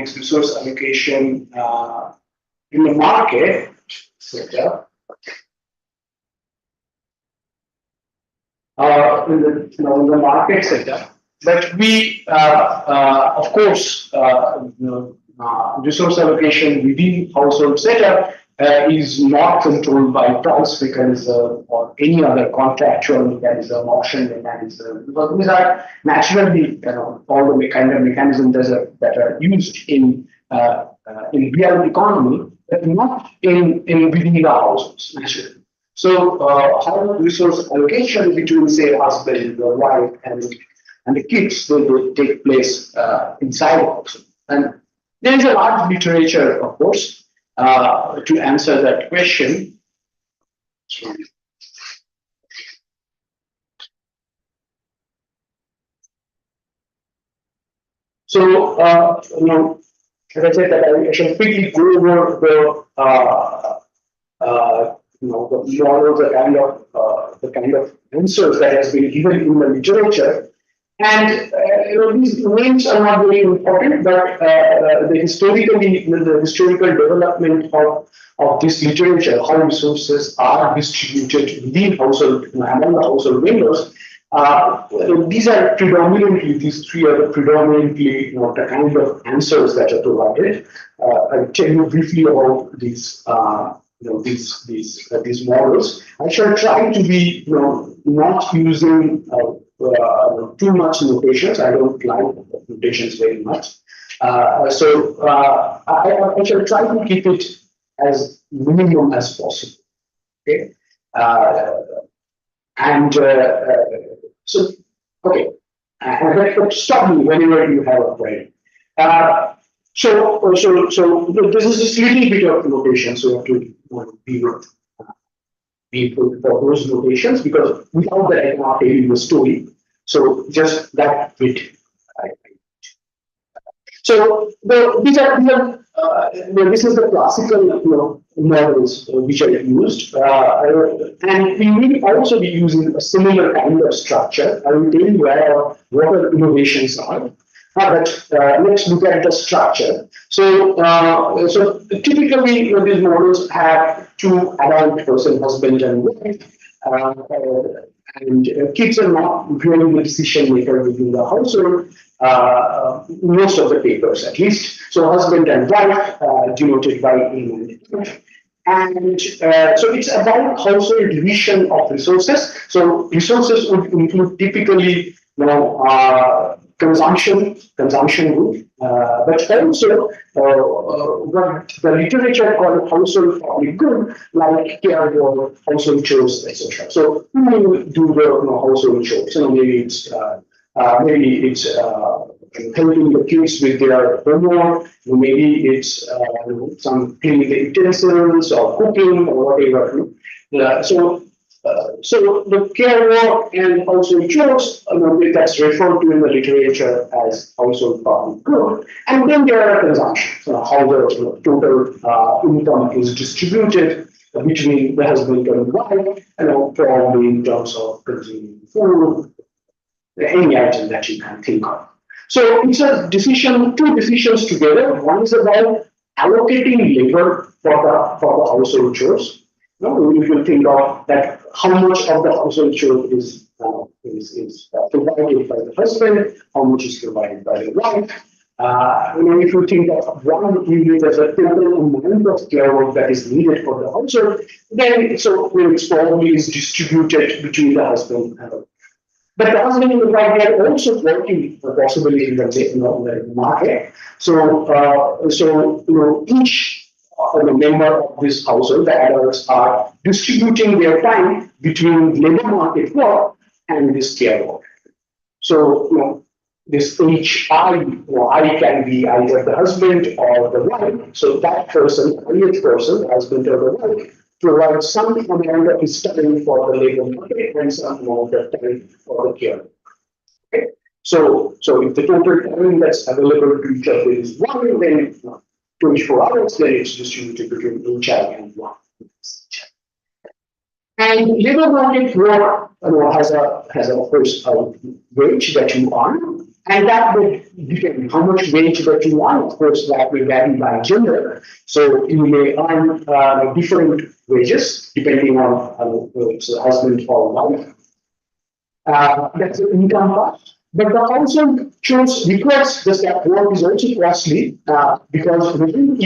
economics resource allocation in the market sector. In the market sector, but we, of course, resource allocation within household setup is not controlled by price mechanism or any other contractual mechanism, auction mechanism, because these are naturally, all the kind of mechanisms that are used in real economy, but not in within the households naturally. So, how resource allocation between, say, husband, the wife, and the kids will take place inside also. And there is a large literature, of course, to answer that question. So, as I said, that I shall quickly go over the models, the kind of answers that has been given in the literature. And these names are not very important, but the historical development of this literature, how resources are distributed within household, among the household members, these three are predominantly the kind of answers that are provided. I'll tell you briefly about these models. I shall try to be not using too much notations. I don't like notations very much. So I shall try to keep it as minimum as possible. Okay. Stop me whenever you have a query. So this is just a little bit of notation, so you have to be for those notations, because without that I cannot tell you the story. So just that bit. So this is the classical models which are used, and we will also be using a similar kind of structure. I will tell you what are innovations are. But let's look at the structure. So, typically, these models have two adult person, husband and wife, and kids are not really the decision maker within the household. Most of the papers, at least. So, husband and wife, denoted by A and F. And so it's about household division of resources. So resources would include typically, consumption good, but also what the literature called household public good, like care work, household chores, etc. So who will do the household chores? Maybe it's helping the kids with their homework. Maybe it's some cleaning the utensils or cooking or whatever. So the care work and household chores, that's referred to in the literature as household public good. And then there are consumption, how the total income is distributed between the husband and wife, probably in terms of consuming food, any item that you can think of. So it's a decision, two decisions together. One is about allocating labor for the household chores. If you think of that, how much of the household chore is provided by the husband, how much is provided by the wife. If you think of one unit as a total amount of care work that is needed for the household, then it's probably is distributed between the husband and the wife. But the husband and the wife, they are also working possibly in the market. So each member of this household, the adults, are distributing their time between labor market work and this care work. So, this HI, I can be either the husband or the wife. So that person, each person, husband or the wife, provides some amount of his time for the labor market and some amount of time for the care. Okay? So if the total time that's available to each other is one, then 24 hours, then it's distributed between HI and one. And labor market work has of course a wage that you earn, And that will depend how much wage that you want. Of course, that will vary by gender. So you may earn different wages depending on so husband or wife. That's the income part. But the household chores requires just that work is also costly because when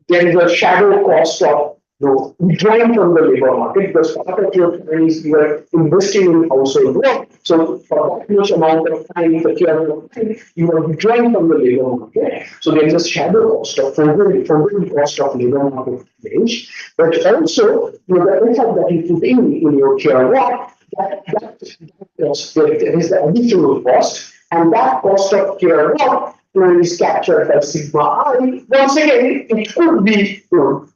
there is a shadow cost of withdrawing from the labor market because part of your time is you are investing in household work. So for that much amount of time, the care of time, you are withdrawing from the labor market. So there is a shadow cost of forwarding cost of labor market wage, but also the effort that you put in your care work, there is the additional cost, and that cost of care work is captured by sigma I. Once again, it could be the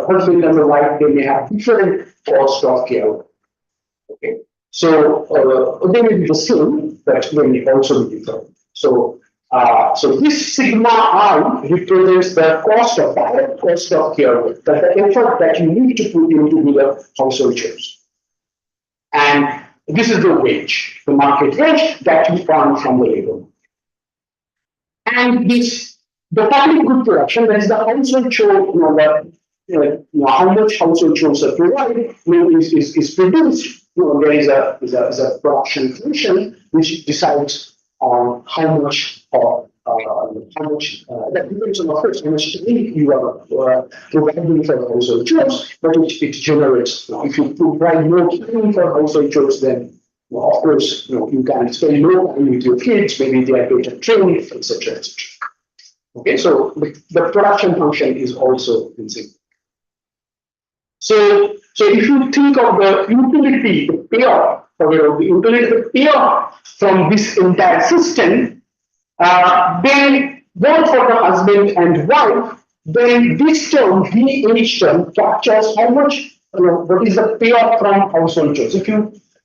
husband and the wife, they may have different cost of care. Okay, so they may be the same, but they may also be different. So this sigma I represents the cost of direct cost of care work, that the effort that you need to put into the household chores. And this is the wage, the market wage that you earn from the labor. And the public good production, that is the household chore, how much household chores are provided, is produced. There is a production function which decides on how much that depends on, of course, how much time you are providing for household chores, but it generates. If you provide more time for household chores, then of course you can spend more time with your kids, maybe they are better trained, etc., etc. Okay, so the production function is also in sync. So if you think of the utility, the payoff, the payoff from this entire system, then both for the husband and wife, then this term, VH term, captures how much, what is the payoff from household chores.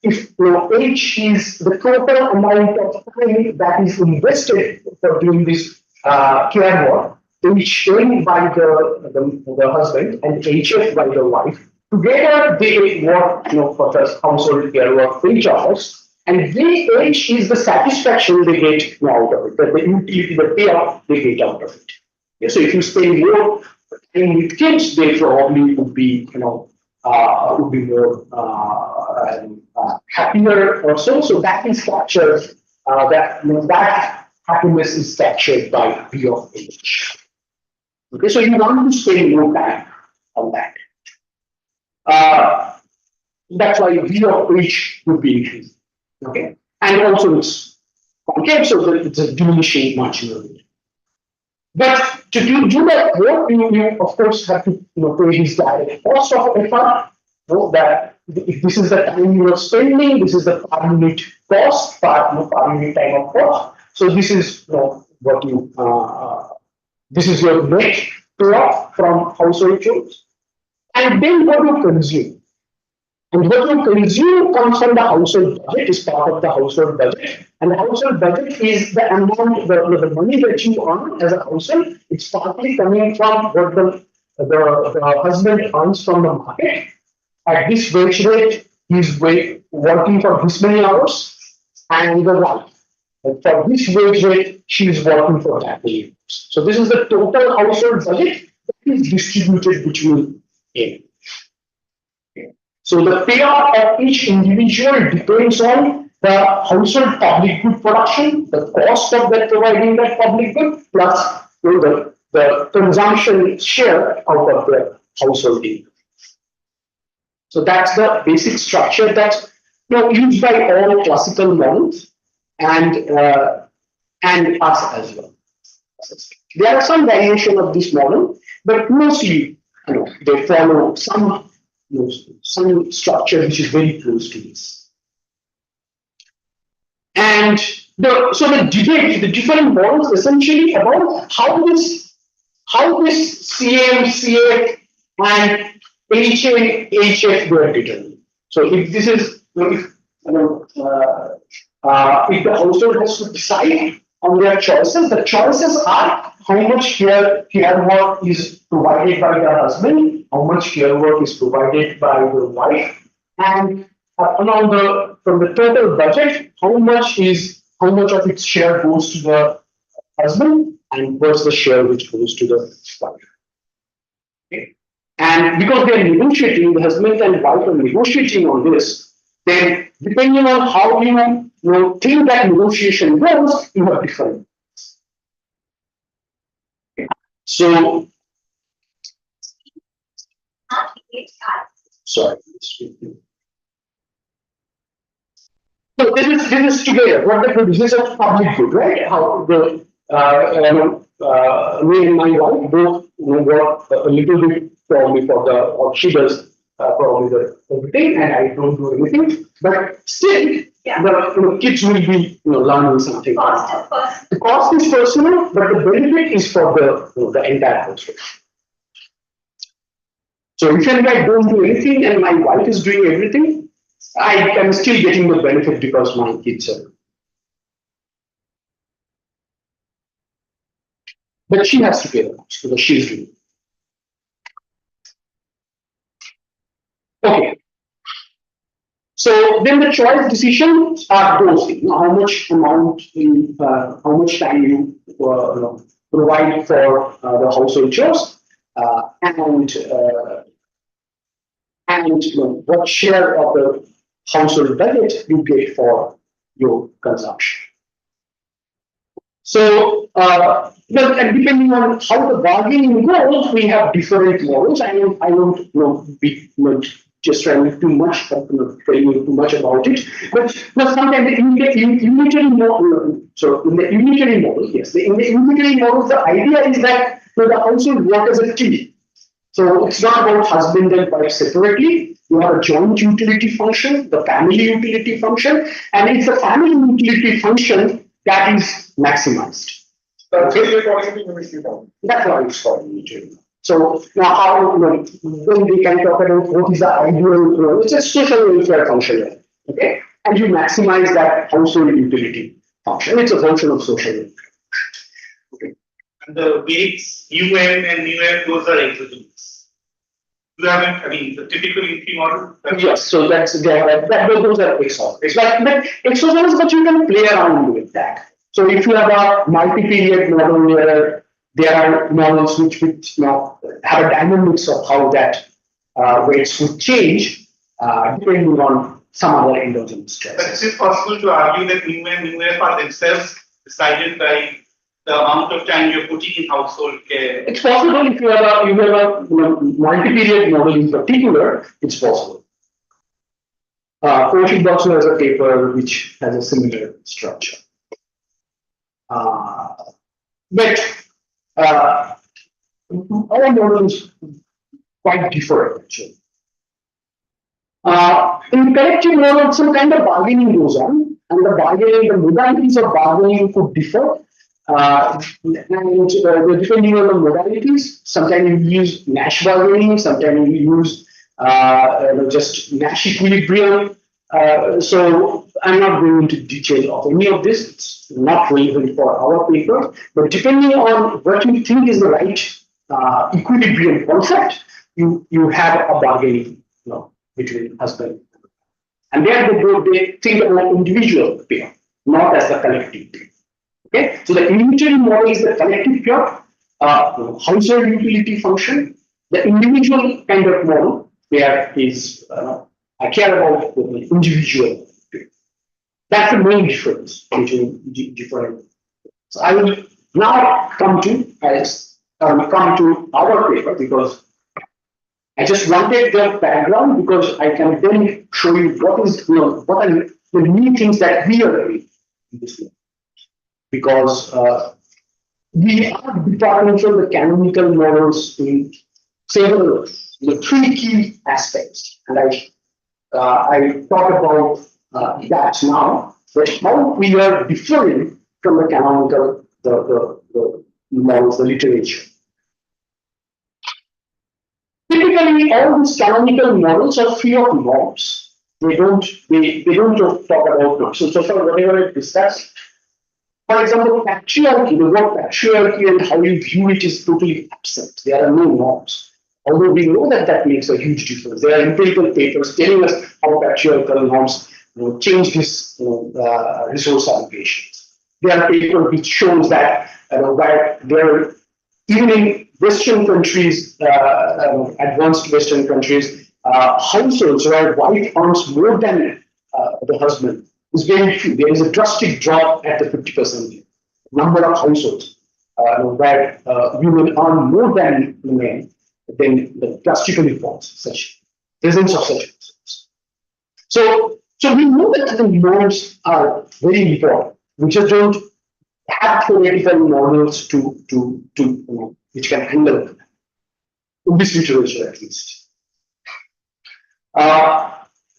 If H is the total amount of time that is invested for doing this care work, HN by the husband and HF by the wife, together they work for the household care work 8 hours. And VH is the satisfaction they get out of it, the utility, the payoff they get out of it. Okay, so if you spend more time with kids, they probably would be, more happier or so. So that is captured. That happiness is captured by V of H. Okay, so you want to spend more time on that. That's why V of H would be increased. Okay, and also it's concave, so it's a diminishing marginal rate. But to do that work, you of course have to pay this direct cost of effort. That if this is the time you are spending, this is the per unit cost, per unit time of cost. So this is what you this is your net payoff from household chores, and then what you consume. And what you consume comes from the household budget, is part of the household budget. And the household budget is the amount, the money that you earn as a household. It's partly coming from what the husband earns from the market. At this wage rate, he's working for this many hours, and the wife. And for this wage rate, she is working for that many hours. So this is the total household budget that is distributed between them. So the payoff of each individual depends on the household public good production, the cost of that providing that public good, plus the consumption share out of the household income. So that's the basic structure that's used by all classical models and us as well. There are some variation of this model, but mostly they follow some structure which is very close to this. And so the debate, the different models essentially about how this CM, CF, and HA, HF were determined. So if this is, if the household has to decide on their choices, the choices are how much care work is provided by the husband, how much care work is provided by the wife, and along the from the total budget, how much of its share goes to the husband and what's the share which goes to the wife. Okay. And because they are negotiating, the husband and wife are negotiating on this, then depending on how you think that negotiation goes, you have different. So, sorry. So this is together. What the good? This is a public good, right? How the me and my wife both work a little bit probably for the, or she does probably the everything, and I don't do anything. But still, the kids will be learning something. The cost is personal, but the benefit is for the entire household. So if I don't do anything and my wife is doing everything, I am still getting the benefit because my kids are. But she has to pay the cost because she's doing it. Okay. So then the choice decisions are those things. How much amount, how much time you provide for the household chores, and what share of the household budget you get for your consumption. So, and depending on how the bargaining goes, we have different models. I won't be just trying too much, telling you too much about it. But sometimes in the unitary model, so in the unitary model, yes, in the unitary model, the idea is that the household work as a team. So it's not about husband and wife separately. You have a joint utility function, the family utility function, and it's the family utility function that is maximized. That's why it's called unitary. So now how when we can talk about what is the ideal, it's a social welfare function, okay? And you maximize that household utility function. It's a function of social welfare. Okay. And the weights UN and UF, those are exogenous. You haven't, the typical entry model? Yes, so those are exogenous. But exogenous, but you can play around with that. So if you have a multi-period model where there are models which have a dynamics of how that weights would change depending on some other endogenous stress. But is it possible to argue that mu and UF are themselves decided by the amount of time you're putting in household care? It's possible if you have a multi-period model in particular, it's possible. Prof has a paper which has a similar structure. But our model is quite different actually. In collective model, some kind of bargaining goes on, and the modalities of bargaining could differ. And depending on the modalities, sometimes you use Nash bargaining, sometimes you use just Nash equilibrium. So I'm not going into detail of any of this. It's not relevant for our paper. But depending on what you think is the right equilibrium concept, you have a bargaining between husband and they think about individual pair, not as the collective pair. Okay, so the unitary model is the collective pair, household utility function. The individual kind of model where is I care about the individual. That's the main difference between different. So I will now come to our paper because I just wanted the background because I can then show you what are the new things that we are doing in this way. Because we are departmental the canonical models in several three key aspects, and I talk about that now. But how we are differing from the canonical the models, the literature. Typically, all these canonical models are free of norms. They don't talk about norms. So far, whatever I discussed, for example, patriarchy, the word patriarchy and how you view it is totally absent. There are no norms. Although we know that makes a huge difference. There are empirical papers telling us how patriarchal norms change this resource allocations. There are papers which shows that where there, even in Western countries, advanced Western countries, households where wife earns more than the husband is very few. There is a drastic drop at the 50% number of households where women earn more than men. Then drastically falls such presence of such households. So we know that the norms are very important. We just don't have theoretical models to which can handle them. In this literature at least.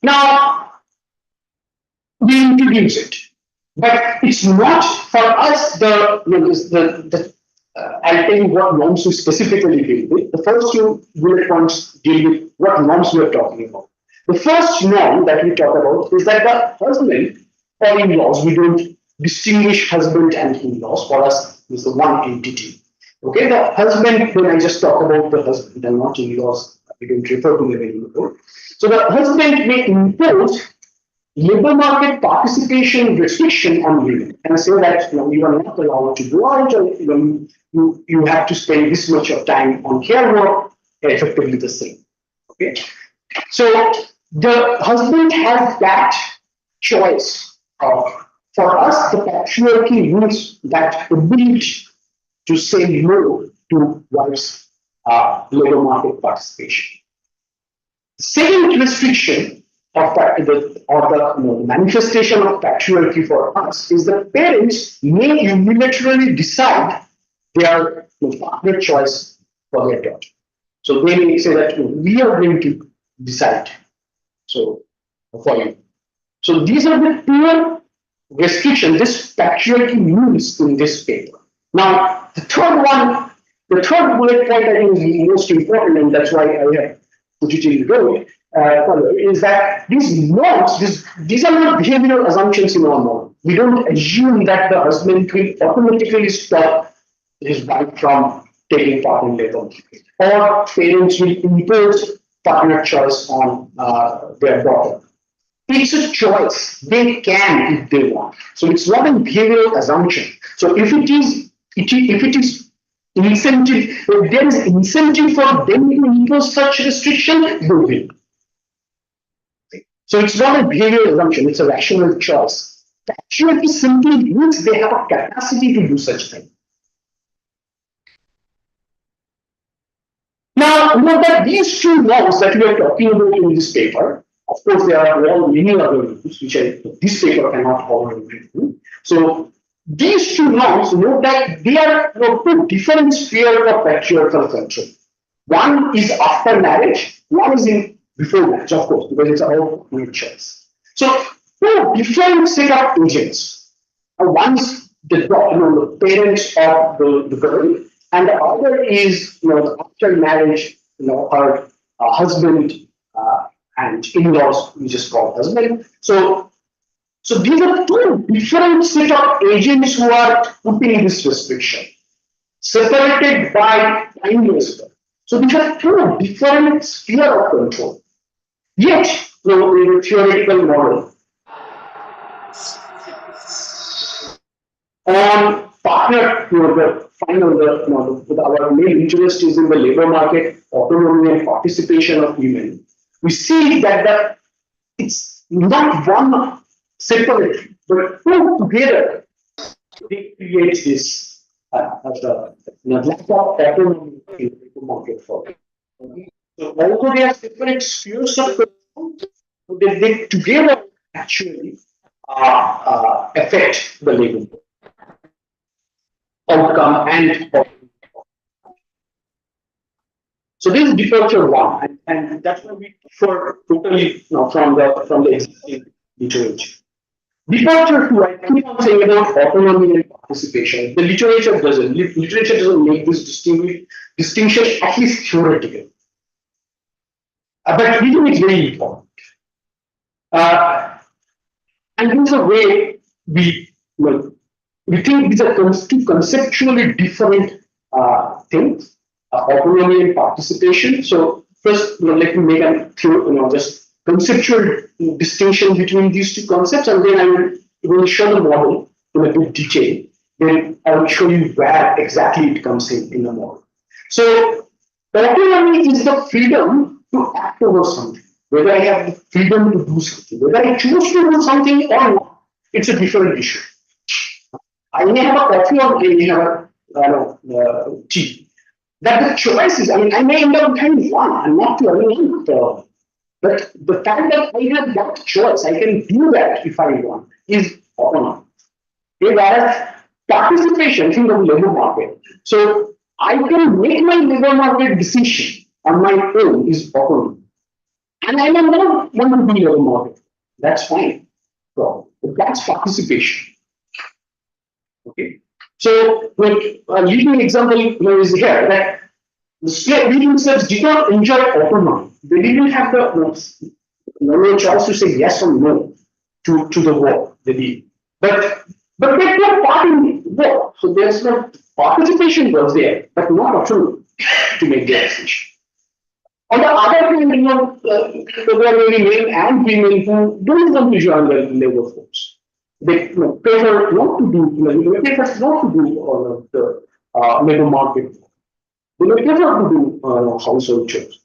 Now we introduce it, but it's not for us I'll tell you what norms we specifically deal with. The first two bullet points deal with what norms we are talking about. The first norm that we talk about is that the husband or in-laws, we don't distinguish husband and in-laws. For us, is the one entity. Okay, the husband, when I just talk about the husband and not in-laws, we don't refer to them anymore. So the husband may impose labor market participation restriction on women and say that you are not allowed to go out, or you have to spend this much of time on care work, effectively the same. Okay, so the husband has that choice. For us, the patriarchy means that ability to say no to wife's labor market participation. Second restriction of the manifestation of patriarchy for us is that parents may unilaterally decide their partner choice for their daughter. So they may say that we are going to decide for you. So these are the two restrictions this patriarchy means in this paper. Now the third bullet point I think is most important, and that's why I have put it in the row, is that these norms, these are not behavioral assumptions in our model. We don't assume that the husband will automatically stop his wife from taking part in labor, or parents will impose partner choice on their daughter. It's a choice. They can if they want. So it's not a behavioral assumption. So if it is incentive, if there is incentive for them to impose such restriction, they will. So it's not a behavioral assumption, it's a rational choice. Patriarchy simply means they have a capacity to do such thing. Now, note that these two norms that we are talking about in this paper, of course, there are many other rules which this paper cannot cover everything. So these two norms, note that they are two different spheres of patriarchal control. One is after marriage, one is before marriage, of course, because it's about your choice. So two different set of agents. One is the parents of the girl, and the other is after marriage, her husband and in-laws, we just call husband. So these are two different set of agents who are putting this restriction, separated by time as well. So these are two different spheres of control. Yet, in a theoretical model, on partner, our main interest is in the labor market, autonomy and participation of women. We see that it's not one separate, but two together, they create this lack of autonomy in the labor market for them. So although they are separate spheres of control, they together actually affect the labor outcome and so this is departure one, and that's why we differ totally from the existing literature. Departure two, I keep on saying about autonomy and participation. The literature doesn't. Literature doesn't make this distinction, at least theoretically. But we think it's very important. And this is a way we think these are two conceptually different things, autonomy and participation. So first, let me make a just conceptual distinction between these two concepts, and then I will show the model in a bit detail. Then I will show you where exactly it comes in the model. So autonomy is the freedom to act over something. Whether I have the freedom to do something, whether I choose to do something or not, it's a different issue. I may have a coffee or I may have a tea. That the choice is, I may end up having one and not two. But the fact that I have that choice, I can do that if I want, is autonomy. Okay, whereas participation in the labor market. So I can make my labor market decision on my own is autonomy. And I may not want to be labor market. That's fine. So that's participation. Okay. So with a leading example is here that the slave leading slaves did not enjoy autonomy. They didn't have the choice to say yes or no to the war they did. But they took part in war. So there's no participation was there, but not autonomy to make their decision. On the other hand, there are many men and women who don't want to join the labor force. They prefer not to do, they prefer not to do the labor market. They may prefer to do household chores.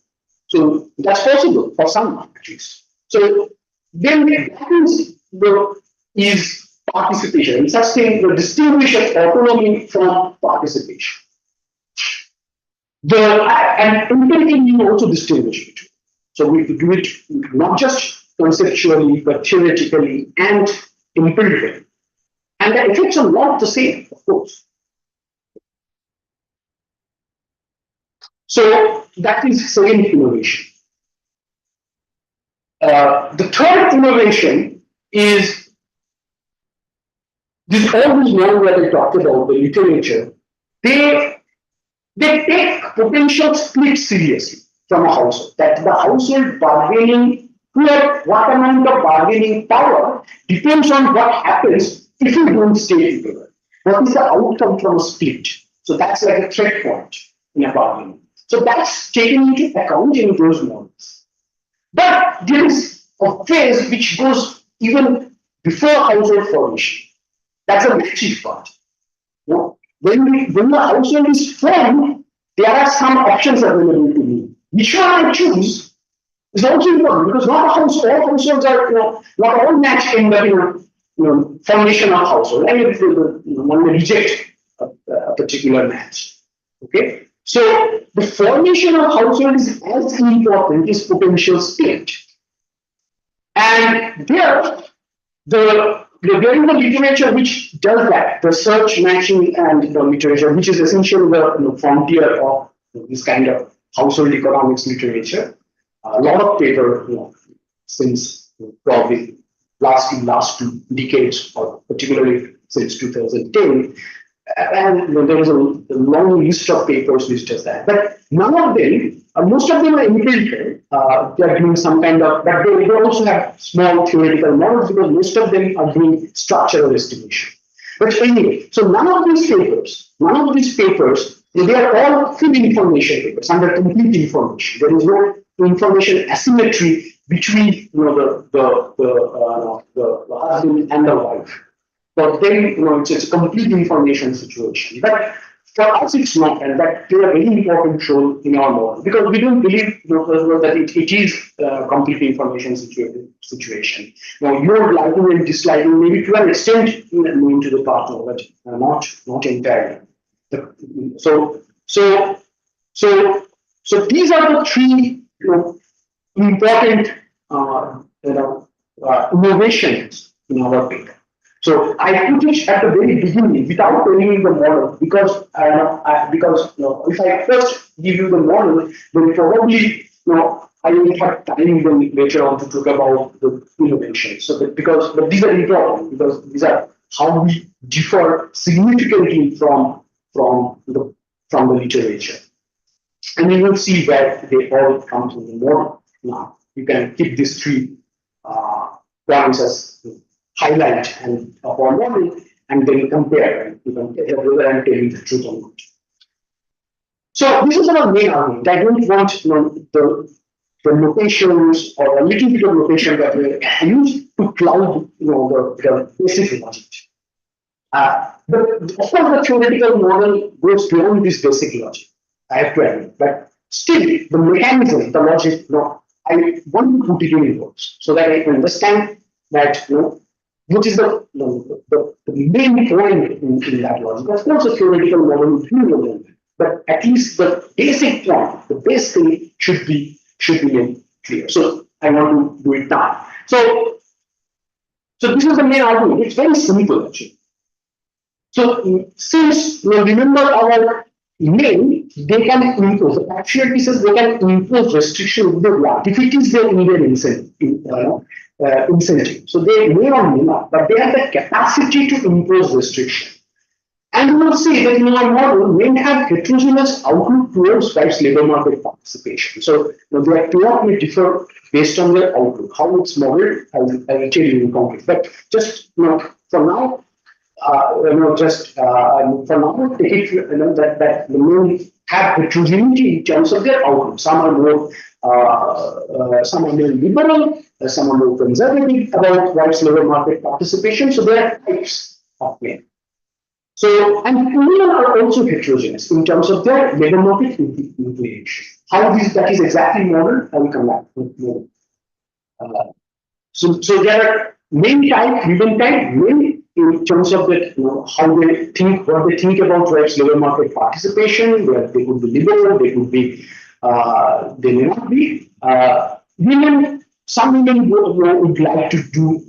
So that's possible for some at least. So then that is participation. In such thing, the distinguishes autonomy from participation. And empirically you also distinguish between. So we do it not just conceptually, but theoretically and empirically. And the effects are not the same, of course. So that is second innovation. The third innovation is all these models that I talked about, the literature, they take potential split seriously from a household. That the household bargaining, what amount of bargaining power depends on what happens if you don't stay together. What is the outcome from a split? So that's like a threat point in a bargaining. So that's taken into account in those models. But there is a phase which goes even before household formation. That's a matching part. When the household is formed, there are some options available to me. Which one I choose is also important because not all households are, not all match end up in formation of household. I mean, one may reject a particular match. Okay. So the formation of household is as important as potential split. And there is the literature which does that, the search, matching, and the literature, which is essentially the frontier of this kind of household economics literature. A lot of paper, since probably last 2 decades, or particularly since 2010. And there is a long list of papers which does that. But none of them, most of them are empirical. They are doing some kind of, but they also have small theoretical models because most of them are doing structural estimation. But anyway, so none of these papers, they are all full information papers under complete information. There is no information asymmetry between the husband and the wife. For them, it's a complete information situation. But for us, it's not, and that plays a very important role in our model because we don't believe that it is a complete information situation. Now, you're liking and disliking maybe to an extent into the partner, but not entirely. So these are the 3 important innovations in our paper. So I put it at the very beginning without telling you the model because if I first give you the model, then probably I will have time then later on to talk about the innovation. So but these are important because these are how we differ significantly from the literature, and you will see where they all come from the model. Now you can keep these 3 points as highlight and our model, and then compare and you can whether I'm telling the truth or not. So this is our main argument. I don't want the notations or a little bit of notation that were used to cloud, the basic logic. But of course, the theoretical model goes beyond this basic logic. I have to admit, but still, the mechanism, the logic, I want to put it in words so that I understand that, what is the main point in that logic. Of course, the theoretical model is relevant, but at least the basic point, the base thing should be made clear. So I want to do it now. So this is the main argument. It's very simple actually. So since remember our main, they can impose the partial pieces, they can impose restriction with the graph if it is their Indian incentive. So they may or may not, but they have the capacity to impose restriction. And we will see that in our model, men have heterogeneous outlook towards whites labor market participation. So they are clearly differ based on their outlook. How it's modeled, I will tell you in concrete. But just for now, for now, take it that the men have heterogeneity in terms of their outlook. Some are more liberal, some are more conservative about whites labor market participation. So there are types of men. So, and women are also heterogeneous in terms of their labor market inclination. How that is exactly modeled, I will come back with more. So there are main type, women type, men in terms of that, how they think, what they think about rights labor market participation, where they could be liberal, they could be, they may not be. Women, some women would like to do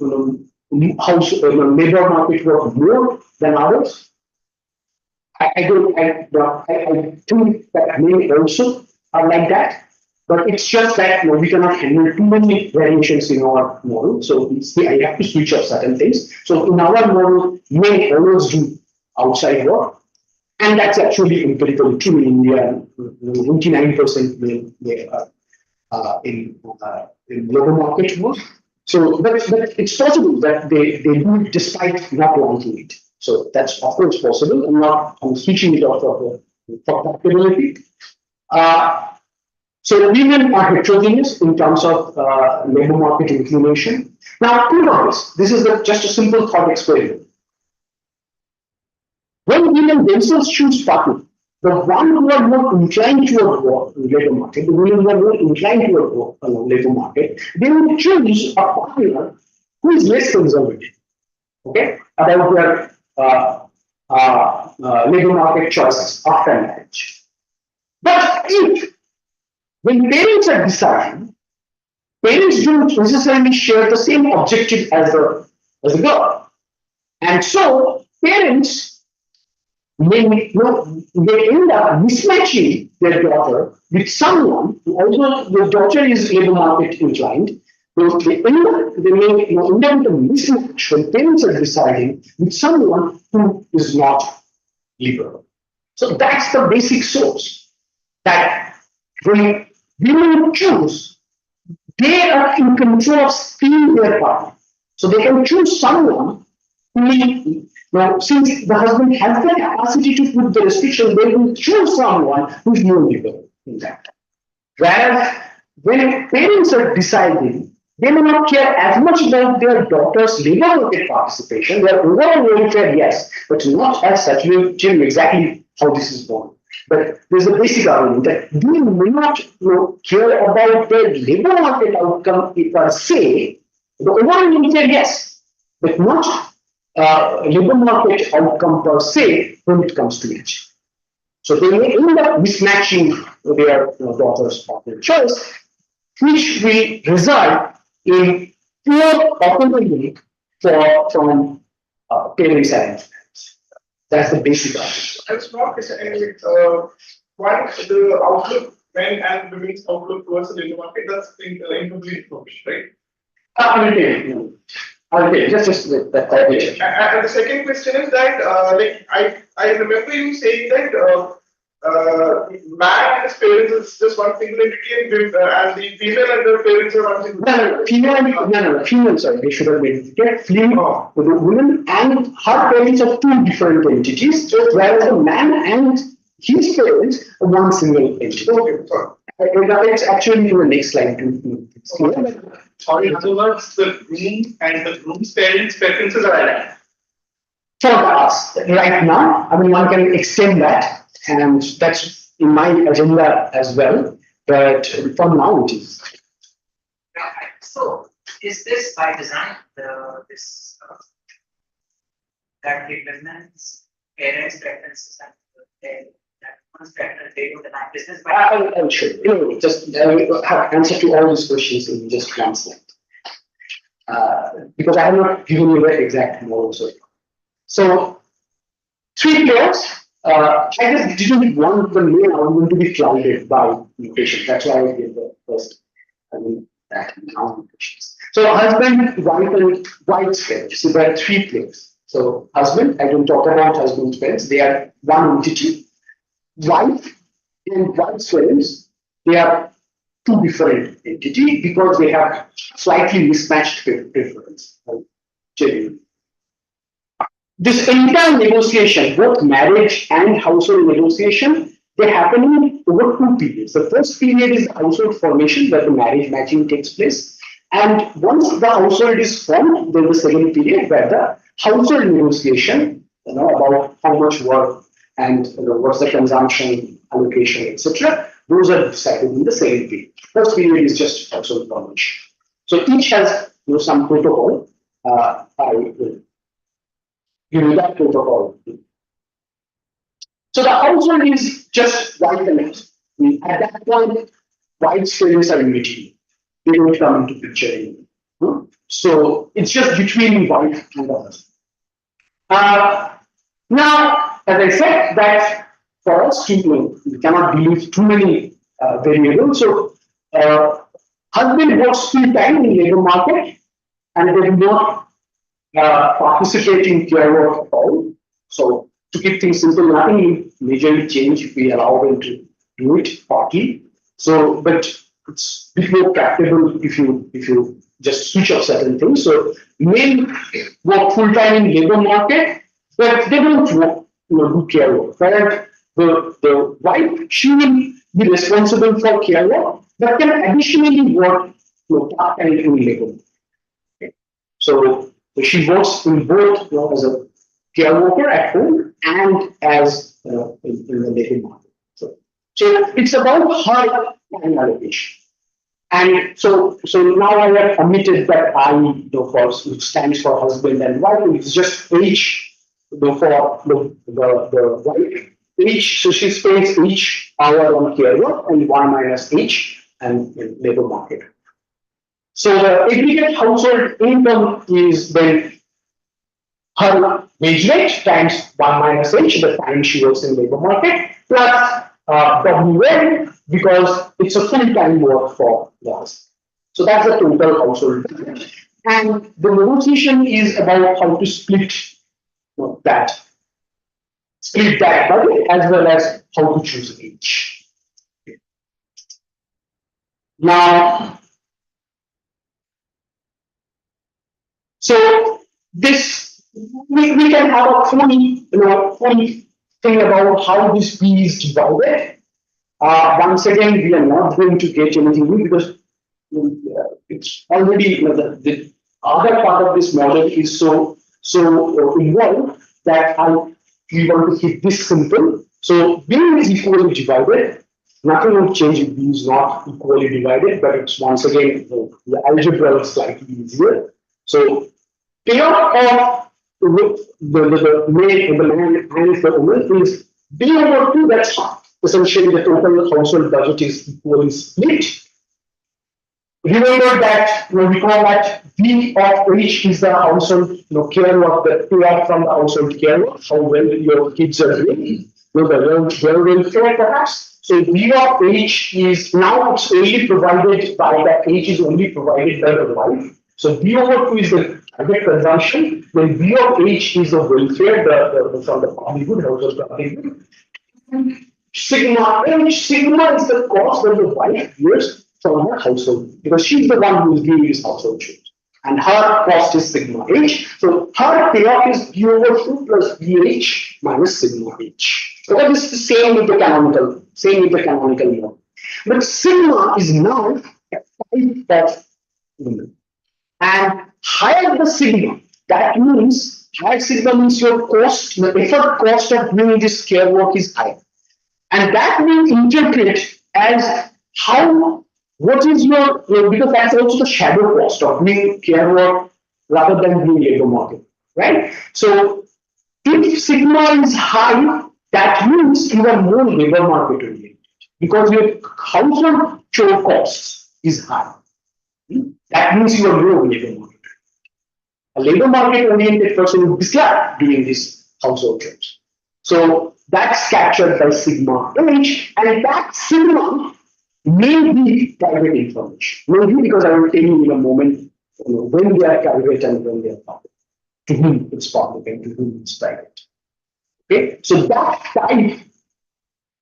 labor market work more than others. I think that men also are like that, but it's just that we cannot handle too many variations in our model. So I have to switch off certain things. So in our model, men always do outside work, and that's actually empirically true in India. 99% men are in labor market work. So, but it's possible that they do it despite not wanting it. So that's of course possible. I'm switching it off for practicability. So women are heterogeneous in terms of labor market inclination. Now think of this. This is just a simple thought experiment. When women themselves choose partner, the one who are more inclined toward labor market, the women who are more inclined toward labor market, they will choose a partner who is less conservative. Okay, about their labor market choices after marriage. But when parents are deciding, parents don't necessarily share the same objective as the girl. And so parents may end up mismatching their daughter with someone who, although the daughter is labor market inclined, they may end up with a mismatch when parents are deciding with someone who is not liberal. So that's the basic source, that when women choose, they are in control of steering their partner. So they can choose someone who, now, since the husband has the capacity to put the restriction, they will choose someone who is more liberal in that. Whereas when parents are deciding, they may not care as much about their daughter's labor market participation. They are overall welfare, yes, but not as such. We'll tell you exactly how this is born. But there's a basic argument that they may not care about their labor market outcome per se. The overall welfare, yes, but not labor market outcome per se when it comes to age. So they may end up mismatching their daughter's partner choice, which will result in poor autonomy from parents and friends. That's the basic argument. It's not necessarily one, the outlook, men and women's outlook towards the labor market, that's incomplete information, right? I will tell you. Just that. And the second question is that, I remember you saying that man and his parents is just one single entity, and the female and their parents are one single. Female, sorry, they should have made it. Female, the woman and her parents are two different entities, whereas the man and his parents are one single entity. Okay, sorry. It's actually in the next slide. Or in other words, the groom and the groom's parents' preferences are aligned. For us, right now, I mean, one can extend that, and that's in my agenda as well. But for now, it is. So, is this by design? That represents parents' preferences and that one's preference, they don't deny business. I'll show you. Just have answer to all these questions in just one slide. Because I have not given you the exact model. So, 3 players. I just didn't want the main argument to be clouded by mutation. That's why I gave the first. That now mutations. So, husband, wife, and wife's parents. So, there are 3 players. So, husband, I don't talk about husband's parents. They are one entity. Wife and wife's parents, they are 2 different entities because they have slightly mismatched preference. This entire negotiation, both marriage and household negotiation, they happen over 2 periods. The first period is the household formation, where the marriage matching takes place. And once the household is formed, there is a second period where the household negotiation, about how much work and what's the consumption, allocation, etc. Those are decided in the second period. First period is just household formation. So each has some protocol. I will give you that protocol. So the household is just wife and husband. At that point, wife's parents are immediate. They don't come into picture anymore. So it's just between wife and the husband. Now, as I said, that for us to we cannot believe too many variables. So husband works full time in labor market and they do not participate in care work at all. So to keep things simple, nothing majorly change if we allow them to do it partly. So, but it's a bit more practical if you just switch off certain things. So men work full time in labor market, but they don't work, do care work. Whereas the wife, she will be responsible for care work, but can additionally work part time in labor. Okay. So she works in both as a care worker at home and as in the labor market. So it's about her time allocation. And so now I have omitted that I, which stands for husband and wife. It's just H, for the wife. H, so she spends each hour on care work and 1 minus H and labor market. So the aggregate household income is then her wage rate times 1 minus H, the time she works in labor market, plus WN, because it's a full-time work for the husband. So that's the total household. And the negotiation is about how to split that budget as well as how to choose each. Now, so this we can have a funny thing about how this P is divided. Once again, we are not going to get anything new because it's already the other part of this model is so involved that we want to keep this simple. So B is equally divided. Nothing will change if B is not equally divided, but it's once again the algebra is slightly easier. So payoff of the man and the woman is B over 2, that's half. Essentially, the total household budget is equally split. Remember that we call that B of H is the household care of the payoff from the household care, how well your kids are doing, the welfare perhaps. So B of H is now it's only provided by that H is only provided by the wife. So B over 2 is the target consumption, then B of H is the welfare from the public good, household public good. Sigma is the cost that the wife bears from her household because she's the one who is doing this household chores. And her cost is sigma H. So her payoff is B over 2 plus BH minus sigma H. Because it's the same with the canonical model. But sigma is now a type of woman. And higher the sigma, that means higher sigma means your cost, the effort cost of doing this care work is higher. And that we interpret as how, what is your, because that's also the shadow cost of doing care work rather than doing labor market, right? So if sigma is high, that means you are more labor market oriented because your household chore costs is high. That means you are more labor market. A labor market oriented person would be glad doing this household chores. So that's captured by sigma H, and that sigma may be private information. Maybe because I will tell you in a moment when they are private and when they are public, to whom it's public and to whom it's private. Okay, so that type,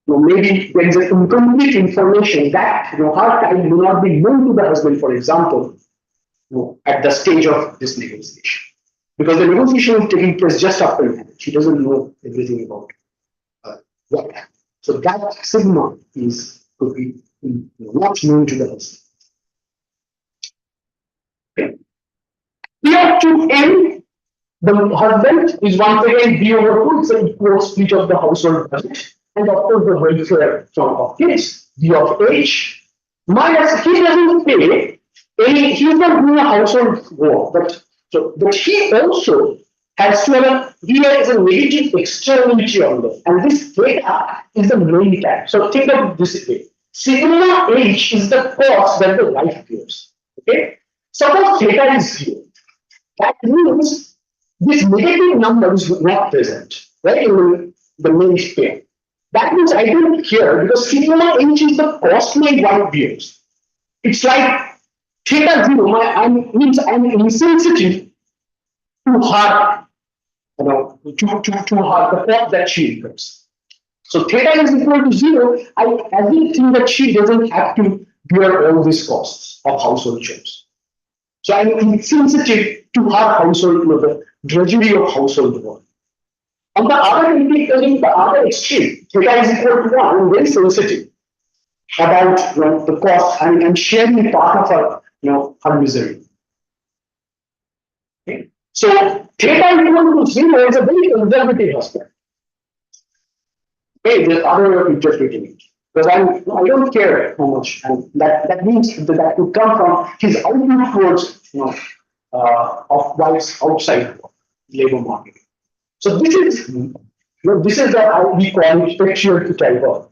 maybe there is an incomplete information that her type may not be known to the husband, for example, at the stage of this negotiation. Because the negotiation is taking place just after marriage. She doesn't know everything about what happened. So that sigma could be not known to the husband. Okay. P of 2n, the husband is once again B over 2, it's an equal split of the household budget. And of course, the welfare of kids, B of H, minus he doesn't pay any, he's not doing a household work, but he also has to have he has a negative externality on them. And this theta is the main type. So think of it this way. Sigma H is the cost that the wife bears. Okay? Suppose theta is 0. That means this negative number is not present, right? In the main pair. That means I don't care because sigma H is the cost my wife bears. It's like theta 0, means I'm insensitive to her, to her, the cost that she incurs. So theta is equal to 0. I think that she doesn't have to bear all these costs of household chores. So I'm insensitive to her household, the drudgery of household work. On the other extreme, theta is equal to 1. I'm very sensitive about the cost and I'm sharing part of her, her misery. Okay. So theta equal to 0 is a very conservative husband. Okay, there's other way of interpreting it. Because I don't care how much, and that means that would come from his outlook towards of wife's outside labor market. So this is the we call it patriarchy type of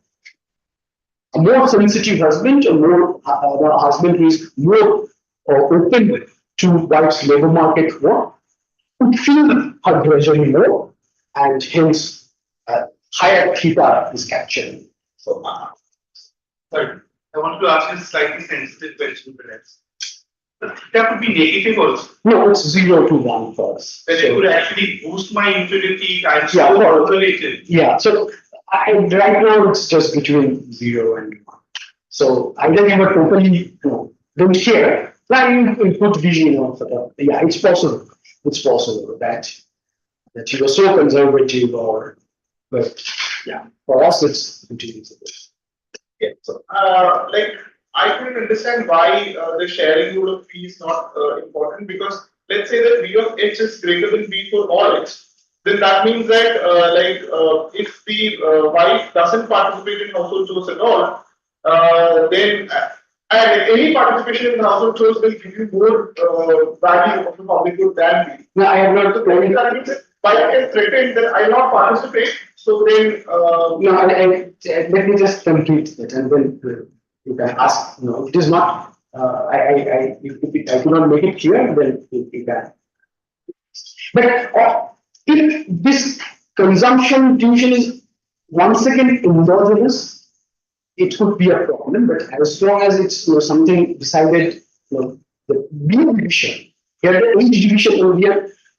a more sensitive husband, a more the husband who is more open to wife's labor market work, would feel her drudgery more, and hence higher theta is captured. So, sorry, I want to ask you a slightly sensitive question, perhaps. That could be negative also. No, it's 0 to 1 first. That it could actually boost my utility. I'm Yeah, so motivated. Yeah, so right now it's just between 0 and 1. So either you are totally don't care, then you could be yeah, it's possible. It's possible that you are so conservative but yeah, for us it's yeah. So I couldn't understand why the sharing load of P is not important, because let's say that V of H is greater than V for all H, then that means that if the wife doesn't participate in household chores at all, then and any participation in the household chores will give you more value of the public good than V. No, I have not. That means that wife can threaten that I will not participate. So then, let me just complete that, and then you can ask. It is not. If I could not make it clear, then you can. But if this consumption division is once again endogenous, it could be a problem. But as long as it's something decided, the B division here, the H division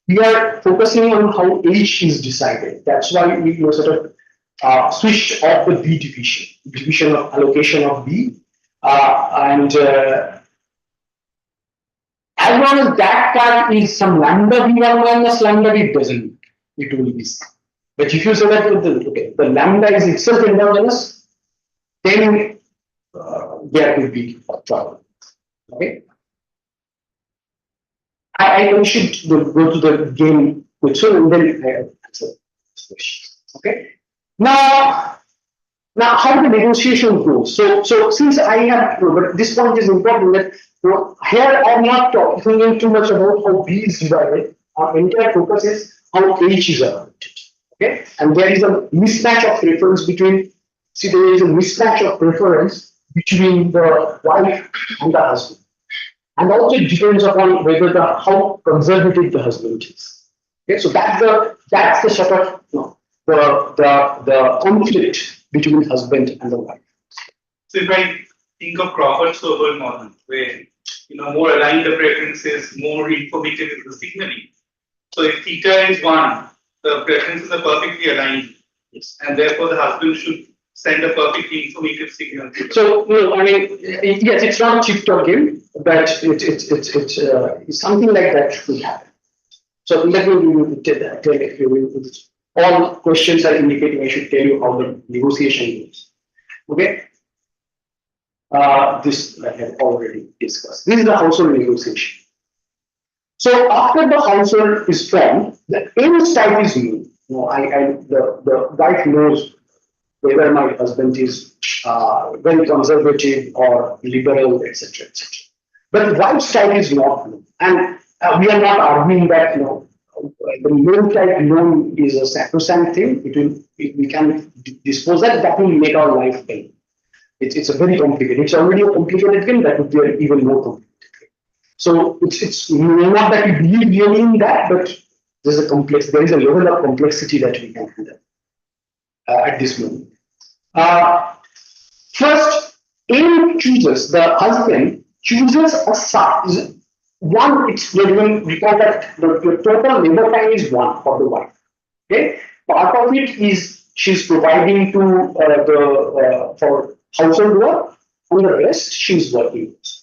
we are focusing on how H is decided. That's why we sort of switched off the B division of allocation of B, and as long as that part is some lambda V1 minus lambda, it doesn't. It will be same. But if you say that the lambda is itself endogenous, then there could be a trouble. Okay. I should go to the game question and then answer this question. Okay. Now how the negotiation goes. So since I have, but this point is important that here I'm not talking too much about how B is divided. Our entire focus is how H is divided. Okay, and there is a mismatch of preference between. See, there is a mismatch of preference between the wife and the husband, and also it depends upon whether how conservative the husband is. Okay, so that's the sort of the conflict between husband and the wife. So if I think of Crawford's overall model, where more aligned the preferences, more informative is the signaling. So if theta is 1, the preferences are perfectly aligned, Yes. and therefore the husband should send a perfectly informative signal. So I mean, yes, it's not a chip top game, but it's something like that should happen. So let me tell you. All questions are indicating I should tell you how the negotiation goes. Okay. This I have already discussed. This is the household negotiation. So after the household is formed, the end type is new. The wife knows whether my husband is very conservative or liberal, etc., etc. But the wife's type is not new, and we are not arguing that the male type alone is a sacrosanct thing. We can dispose that will make our life better. It's a very complicated. It's already a complicated game that would be even more complicated. So it's not that we believe really in that, but there is a level of complexity that we can handle at this moment. First, the husband chooses a size. One, it's when we call that the total labor time is 1 for the wife. Okay, part of it is she's providing to for household work, and the rest she's working with.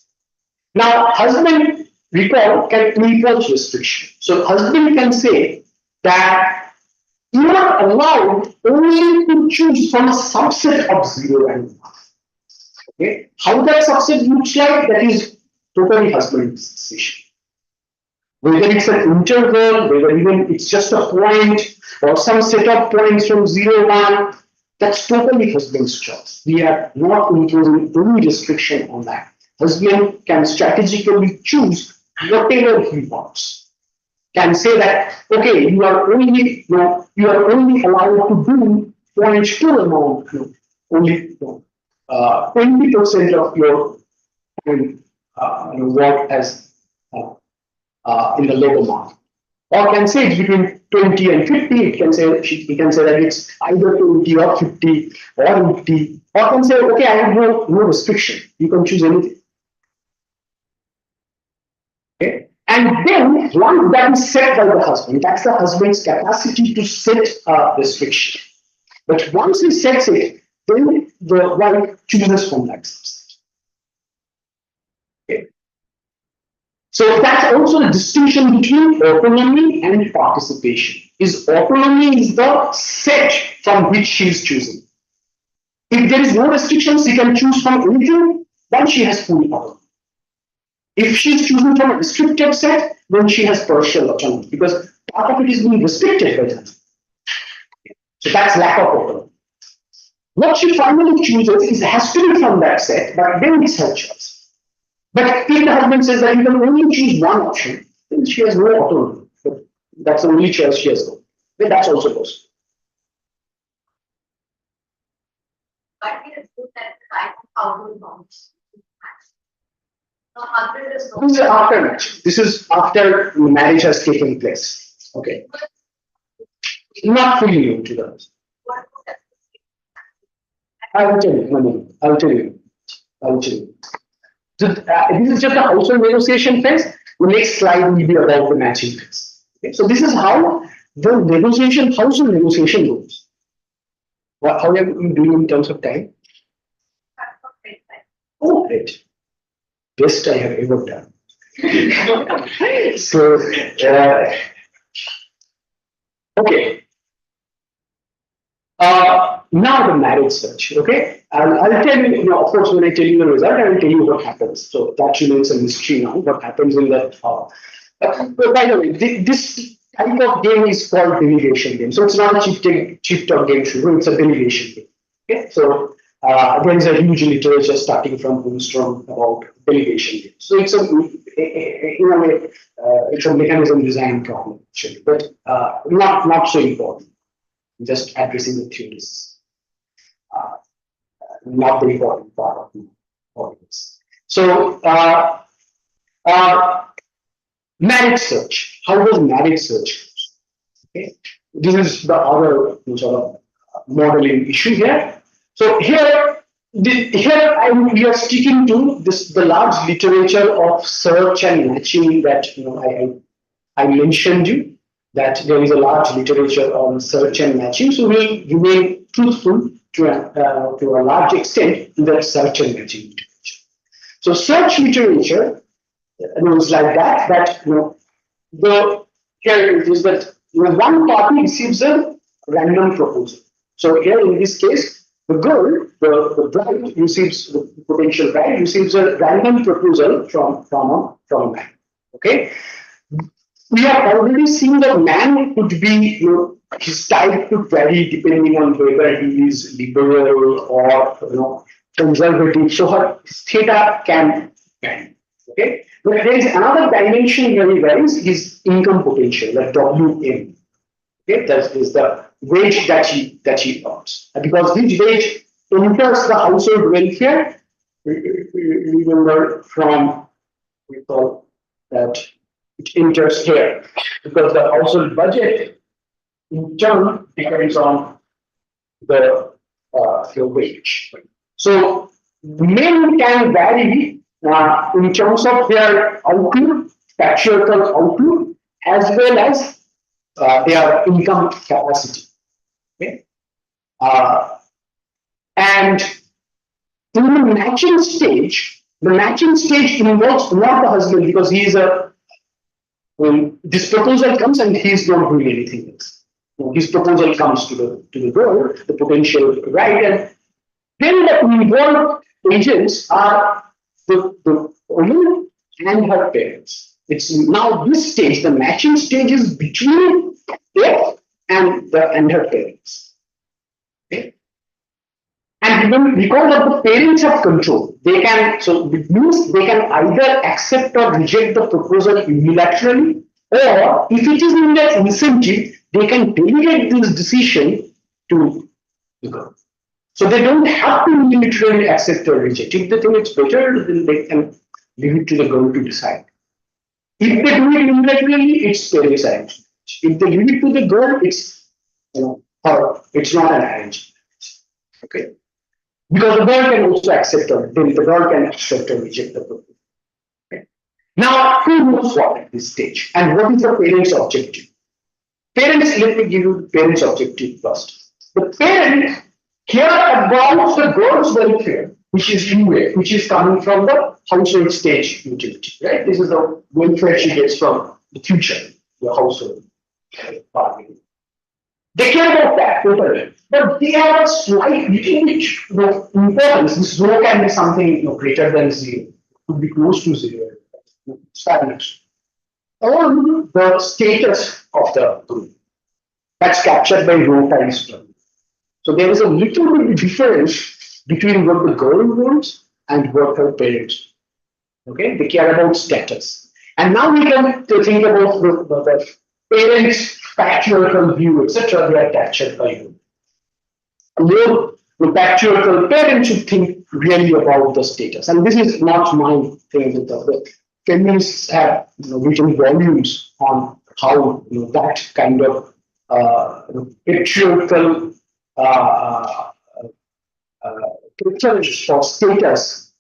Now, husband can impose restriction. So, husband can say that you are allowed only to choose from a subset of 0 and 1. Okay, how that subset looks like, that is totally husband's decision. Whether it's an interval, whether even it's just a point or some set of points from 0, 1, that's totally husband's choice. We are not imposing any restriction on that. Husband can strategically choose whatever he wants. Can say that, okay, you are only allowed to do 0.2 amount, only 20% of your work as in the labor market. Or can say it's between 20 and 50. He can say that it's either 20 or 50 or 80. Or can say, okay, I have no restriction. You can choose anything. Okay. And then once that is set by the husband, that's the husband's capacity to set a restriction. But once he sets it, then the wife chooses from that subset. Okay. So that's also the distinction between autonomy and participation. Autonomy is the set from which she is choosing. If there is no restrictions, she can choose from anything, then she has full autonomy. If she is choosing from a restricted set, then she has partial autonomy because part of it is being restricted by them. So that's lack of autonomy. What she finally chooses has to be from that set, but then it's her choice. But if the husband says that you can only choose one option, then she has no autonomy. But that's the only choice she has got. Then that's also possible. But we have put that type of household norms. This is after marriage. This is after marriage has taken place. Okay. Not fully new to that. I will tell you. No. I will tell you. So, this is just the household negotiation phase. The next slide will be about the matching phase. Okay. So this is how the household negotiation goes. How are you doing in terms of time? Oh, great. Best I have ever done. So, okay. Now the marriage search, okay? I'll tell you, of course, when I tell you the result, I will tell you what happens. So that remains a mystery now, what happens in that. But by the way, this type of game is called derivation game. So it's not a cheap talk game, it's a derivation game. Okay, so there is a huge literature starting from Bloomstrom about derivation games. So it's in a way, it's a mechanism design problem, actually, but not so important. Just addressing the theories, not the important part of the audience. So, marriage search. How does marriage search? Okay, this is the other sort of modeling issue here. So here, we are sticking to the large literature of search and matching that I mentioned you. That there is a large literature on search and matching, so we remain truthful to a large extent in the search and matching literature. So search literature is like that the here is that one party receives a random proposal. So here in this case, the girl, the bride receives, the potential bride receives a random proposal from a man. Okay. We have already seen the man could be, his type could vary depending on whether he is liberal or conservative. So her theta can vary. Okay, but there is another dimension here he varies, his income potential, like WM. Okay, that is the wage that he earns. And because this wage enters the household welfare, remember from we call that. It enters here because the household budget in turn depends on the wage. So men can vary in terms of their outlook, patriarchal outlook, as well as their income capacity. Okay, and in the matching stage involves not the husband because he is when this proposal comes and he is not doing anything else. His proposal comes to the girl, the potential bride, and then the involved agents are the woman and her parents. It's now this stage, the matching stage is between F and her parents. Okay? And even because of the parents have control, it means they can either accept or reject the proposal unilaterally, or if it is in their incentive, they can delegate this decision to the girl. So they don't have to unilaterally accept or reject. If they think it's better, then they can leave it to the girl to decide. If they do it unilaterally, it's parents' arrangement. If they leave it to the girl, it's it's not an arrangement. Okay. Because the girl can also accept or the girl can accept or reject the proposal. Okay. Now, who knows what at this stage? And what is the parent's objective? Parents, let me give you the parent's objective first. The parent care about the girl's welfare, which is UA, which is coming from the household stage utility. Right? This is the welfare she gets from the future, the household. They care about that totally, but they have a slight little bit importance. This rho can be something greater than zero, could be close to zero, stagnant. Or the status of the group that's captured by rho times term. So there is a little bit difference between what the girl wants and what her parents. Okay, they care about status, and now we can think about the parents' patriarchal view, etc. They are captured by you. More the patriarchal parents should think really about the status, and this is not my thing. The feminists have written volumes on how that kind of patriarchal preference for status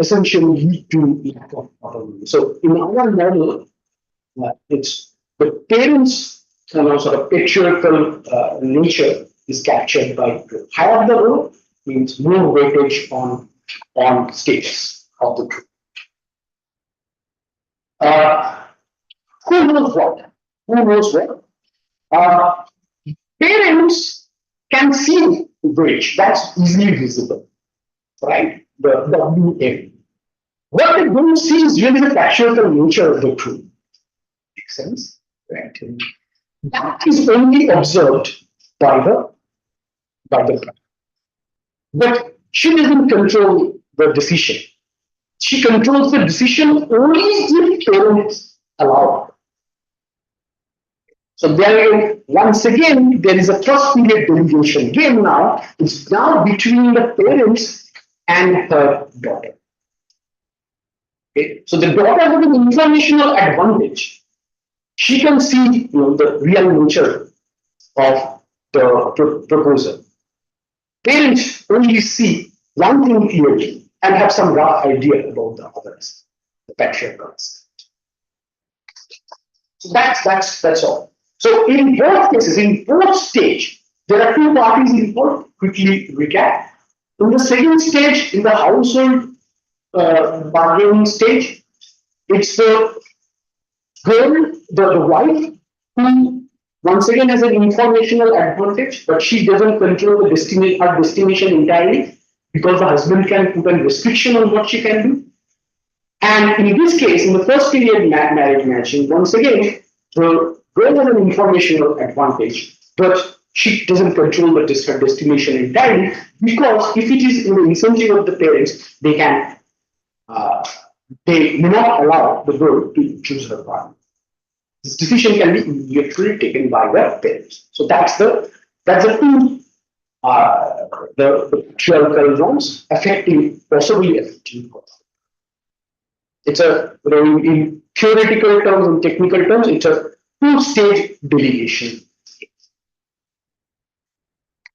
essentially lead to lack of autonomy. So in our model, it's the parents' sort of patriarchal nature is captured by group. Higher the role means more weightage on status of the group. Who knows what? Who knows what? Parents can see wage. That's easily visible, right? The WM. What they don't see is really the patriarchal nature of the group. Makes sense? Right. That is only observed by the bride. But she doesn't control the decision. She controls the decision only if parents allow. So there, once again, there is a trust period delegation game now. It's now between the parents and her daughter. Okay? So the daughter has an informational advantage. She can see, the real nature of the proposal. Parents only see one thing clearly and have some rough idea about the others, the patriarchal aspect. So that's all. So in both cases, in both stage, there are two parties involved. Quickly recap. In the second stage, in the household bargaining stage, it's the girl, the wife, who once again has an informational advantage, but she doesn't control the destination entirely because the husband can put a restriction on what she can do. And in this case, in the first period marriage matching, once again, the girl has an informational advantage, but she doesn't control the destination entirely because if it is in the incentive of the parents, they may not allow the girl to choose her partner. This decision can be unilaterally taken by the parents. So that's the two the patriarchal norms possibly affecting both. It's in theoretical terms and technical terms, it's a two-stage delegation.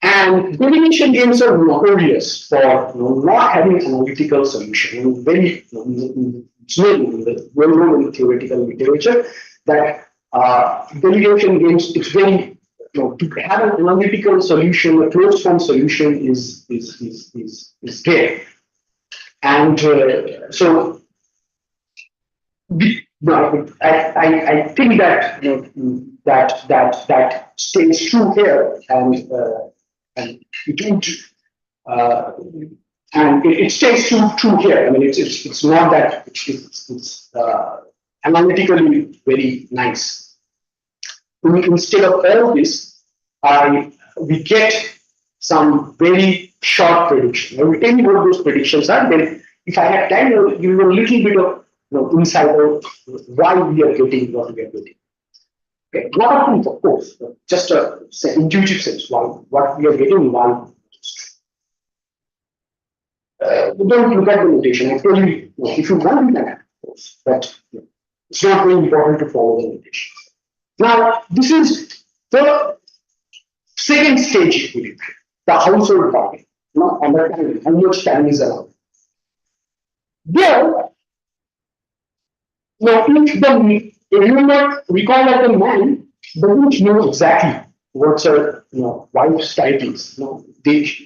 And delegation games are notorious for not having analytical solution. It's well known in theoretical literature that delegation games, it's very to have an analytical solution, a closed form solution is rare. And so I think that that stays true here, and it would and it stays true here. I mean, it's not that it's analytically very nice. Instead of all this, we get some very short predictions. I will tell you what those predictions are. Then, if I have time, I'll give you a little bit of insight of why we are getting what we are getting. Okay, not a proof, of course, just a intuitive sense what we are getting, why. Don't look at the notation. I tell you, if you want to that, of course, but it's not very important to follow the notation. Now, this is the second stage equilibrium, the household bargain. Understanding how much time is allowed. There, if remember, recall that the man doesn't know exactly what's her wife's type is.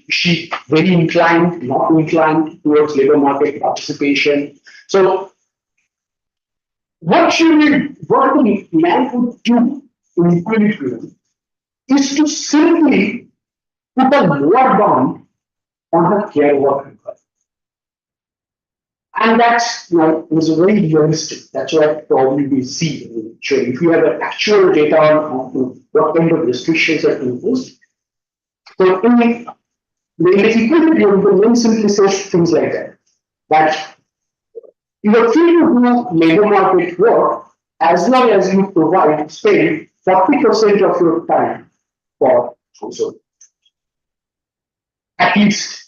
She very inclined, not inclined towards labor market participation. So what the man would do in equilibrium is to simply put a lower bound on her care work. And that's is very realistic. That's what probably we see. If you have an actual data on what kind of restrictions are imposed. So in the equilibrium, the men simply says things like that. That you are free to do labor market work as long as you spend 40% of your time for household. At least.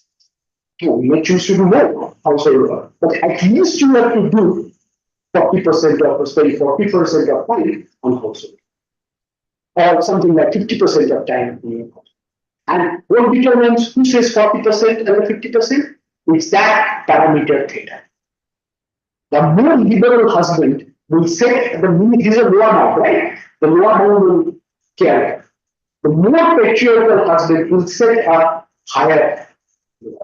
You may choose to do more household work, but at least you have to do 40% of spend 40% of time on household, or something like 50% of time in your household. And what determines who says 40% and the 50%? It's that parameter theta. The more liberal husband will set he's a lower bound, right? The lower bound will care. The more patriarchal husband will set a higher lower.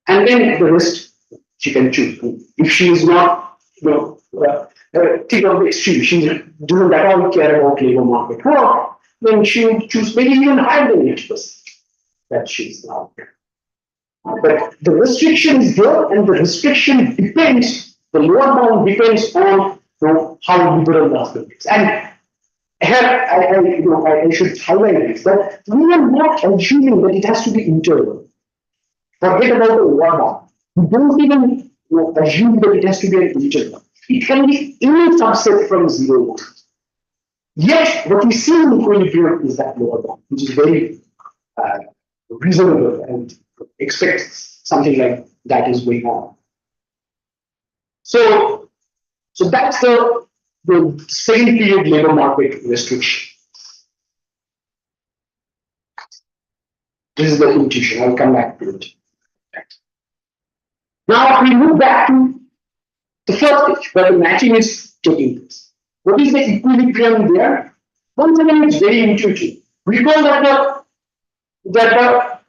And then the rest she can choose. If she is not, think of the extreme, she doesn't at all care about labor market work, then she would choose maybe even higher than 80% that she's now. But the restriction is there, and the restriction depends, the lower bound depends on how liberal the husband is. And here, I should highlight this, that we are not assuming that it has to be internal. Forget about the lower bound. We don't even assume that it has to be an integer. It can be any subset from 0. Yet, what we see in equilibrium is that lower bound, which is very reasonable and expect something like that is going on. So that's the second period labor market restriction. This is the intuition. I'll come back to it. Now we move back to the first stage where the matching is taking place. What is the equilibrium there? Once again, it's very intuitive. Recall that the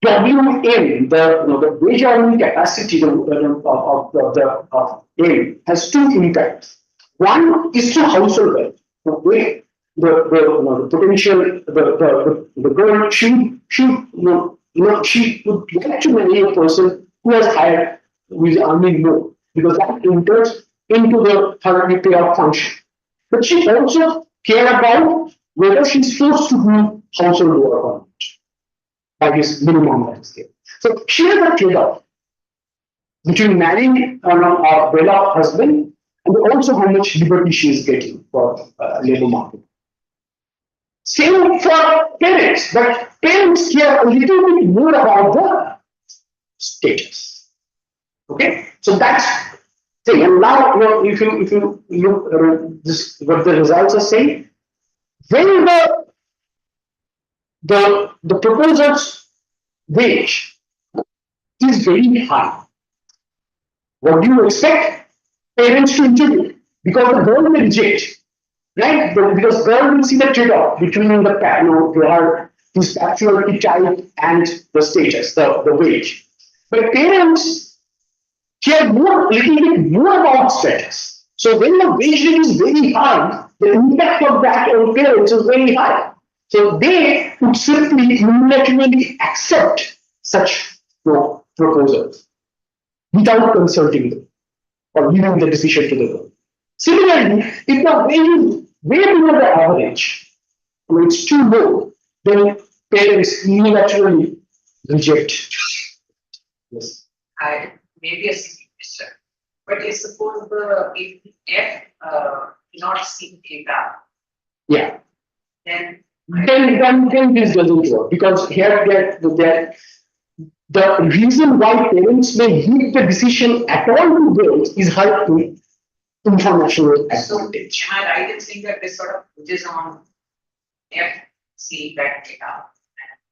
WM, the wage earning capacity of M has two impacts. One is to household wealth. The potential the girl she would like to marry a person who has higher, who is earning more, because that enters into the her payoff function. But she also care about whether she's forced to do household work or not by this minimum that is there. So she has a trade-off between marrying a well-off husband and also how much liberty she is getting for labor market. Same for parents, but parents care a little bit more about the status. Okay, so that's thing. And now, if you look this, what the results are saying, when the proposer's wage is very high, what do you expect parents to intervene? Because the girl will reject, right? Because girl will see the trade-off between his actual type and the status, the wage. But parents care little bit more about status. So when the wage rate is very high, the impact of that on parents is very high. So they would simply unilaterally accept such proposals without consulting them or leaving the decision to the girl. Similarly, if the wage is way below the average, it's too low, then parents unilaterally reject. Yes. Maybe a simple question, but I suppose if F not see data, Yeah. then this doesn't work, because here the reason why parents may leave the decision at all to girls is her informational advantage. Am I right in saying that this sort of pushes on F see that data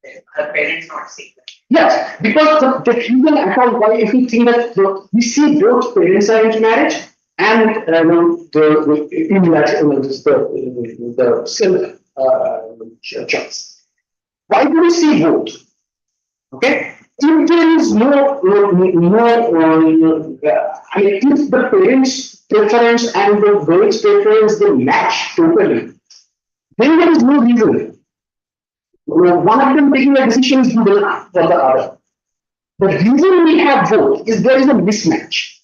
and her parents not see that? Yes, because the reason at all why, if you think that we see both parents are into marriage and the self choice. Why do we see both? Okay, if there is no, I mean, if the parents' preference and the girl's preference they match totally, then there is no reason. One of them taking a decision is good enough for the other. The reason we have both is there is a mismatch.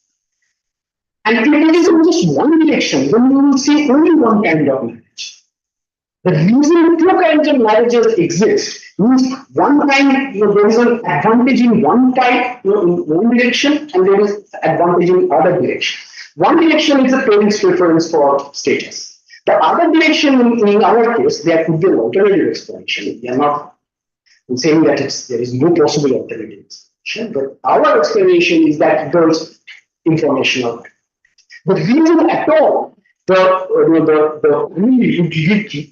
And if it is just one direction, then we will see only one kind of marriage. The reason two kinds of marriages exist means one kind, there is an advantage in one type, in one direction, and there is advantage in other direction. One direction is the parents' preference for status. The other direction, in our case, there could be an alternative explanation. We are not saying that there is no possible alternative explanation, but our explanation is that girls' informational. The reason at all the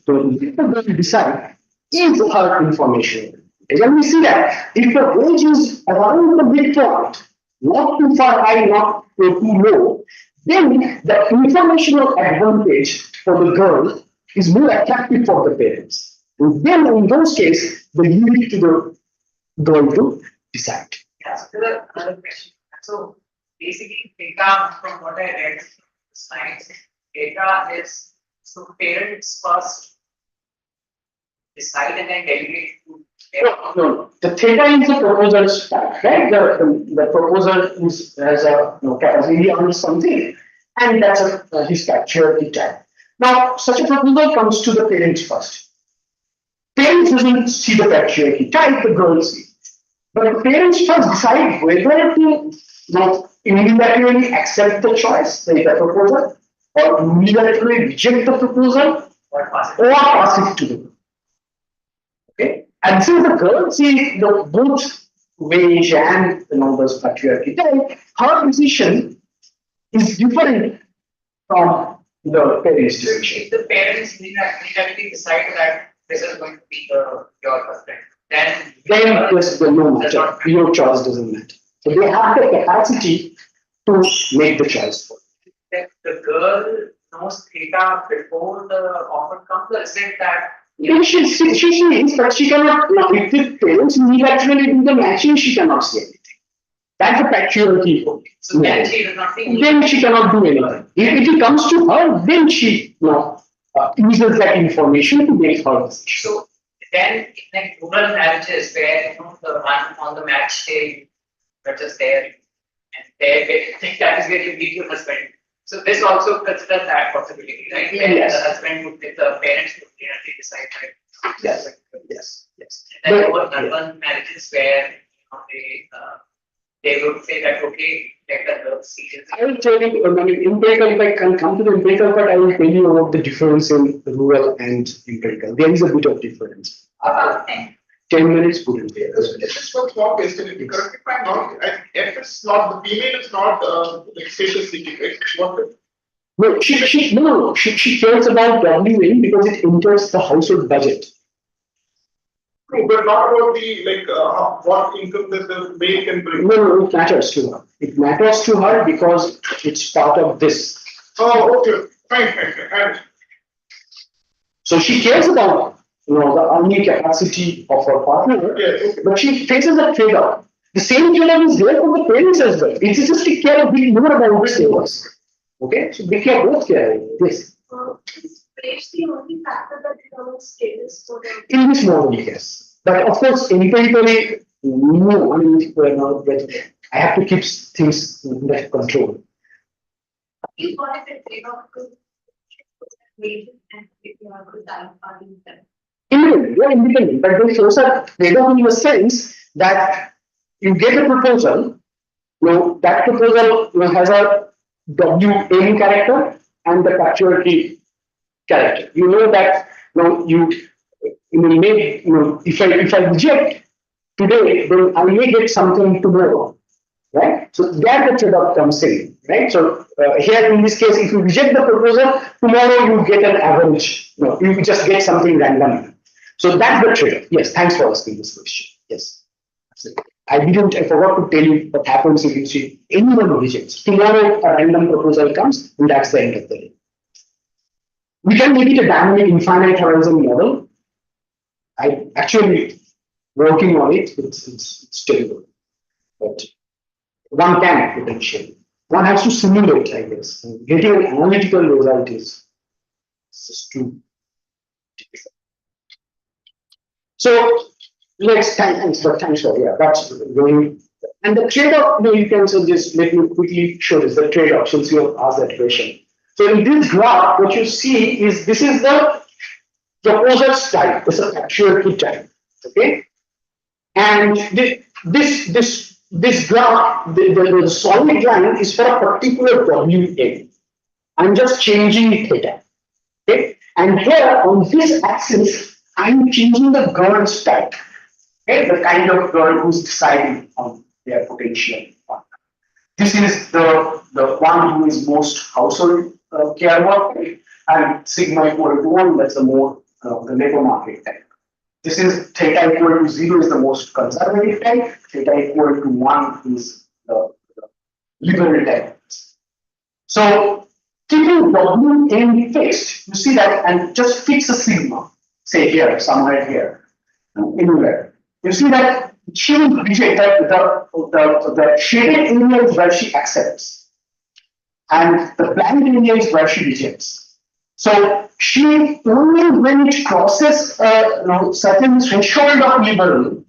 girl decide is her information. And we see that if the wage is around the midpoint, not too far high, not too low, then the informational advantage for the girl is more attractive for the parents. And then in those cases, they leave it to the girl to decide. Yeah, so the another question. So basically, data from what I read, science data is so parents first decide and then delegate to No. The theta is the proposal's type, right? The proposal has a capacity on something, and that's his capture type. Now, such a proposal comes to the parents first. Parents doesn't see the patriarchy type, the girls see. But the parents first decide whether to unilaterally accept the choice, the proposal, or unilaterally reject the proposal, or pass or pass it to them. Okay? And since the girl see both wage and the numbers patriarchy type, her decision is different from the parents' decision. If the parents unilaterally decide that this is going to be your husband, then There's no matter. Your choice doesn't matter. So they have the capacity to make the choice. that the girl knows theta before the offer comes, or is it that She is, but she cannot, if the parents unilaterally do the matching, she cannot say anything. That's a patriarchy. so then she is not being Then she cannot do anything. If it comes to her, then she uses that information to make her decision. so then in like rural marriages where the one on the match day you're just there and there that is where you meet your husband. So this also considers that possibility, right? Where Yes. the husband would the parents would directly decide that. Yes. And then But- there were urban marriages where they would say that okay, let the girls see it. I will tell you, empirical, if I can come to the empirical part, I will tell you about the difference in rural and empirical. There is a bit of difference. About 10. 10 minutes wouldn't be. Just one small question. If you correct me if I'm wrong, if it's not the female is not like status seeking, right? What? No, she cares about WA because it enters the household budget. True, but not about the what income that the male can bring. No, it matters to her. It matters to her because it's part of this. Oh, okay, fine. So she cares about the earning capacity of her partner, Yes, okay. but she faces a trade-off. The same trade-off is there for the parents as well. It's just to care a bit more about the savers. Okay, so they care both care this. Is age the only factor that determines status for the In this model, yes. But of course, empirically, no. I mean, I have to keep things under control. you got it trade off to wages and if you are good party with them. Independent, they are independent, but they force a trade-off in the sense that you get a proposal, that proposal has a WN character and the patriarchy character. You know that if I reject today, then I may get something tomorrow, right? So there the trade-off comes in, right? So here in this case, if you reject the proposal, tomorrow you get an average. You just get something random. So that's the trade-off. Yes, thanks for asking this question. Yes, absolutely. I forgot to tell you what happens if you see anyone who rejects. Tomorrow a random proposal comes, and that's the end of the day. We can make it a dynamic infinite horizon model. I actually working on it. It's terrible, but one can potentially. One has to simulate, I guess. Getting an analytical result is just too difficult. So thanks for that's going. And the trade-off, you can just let me quickly show this, the trade-off since you have asked that question. So in this graph, what you see is this is the proposal's type, this is patriarchy type. Okay? And this graph, the solid line is for a particular WN. I'm just changing theta. Okay? And here on this axis, I'm changing the girl's type. Okay? The kind of girl who's deciding on their potential partner. This is the one who is most household care work, and sigma equal to 1, that's the more the labor market type. This is theta equal to 0 is the most conservative type, theta equal to 1 is the liberal type. So keeping WN fixed, you see that, and just fix a sigma, say here, somewhere here, anywhere. You see that she will reject the shaded area is where she accepts, and the blank area is where she rejects. So she only when it crosses a certain threshold of liberal,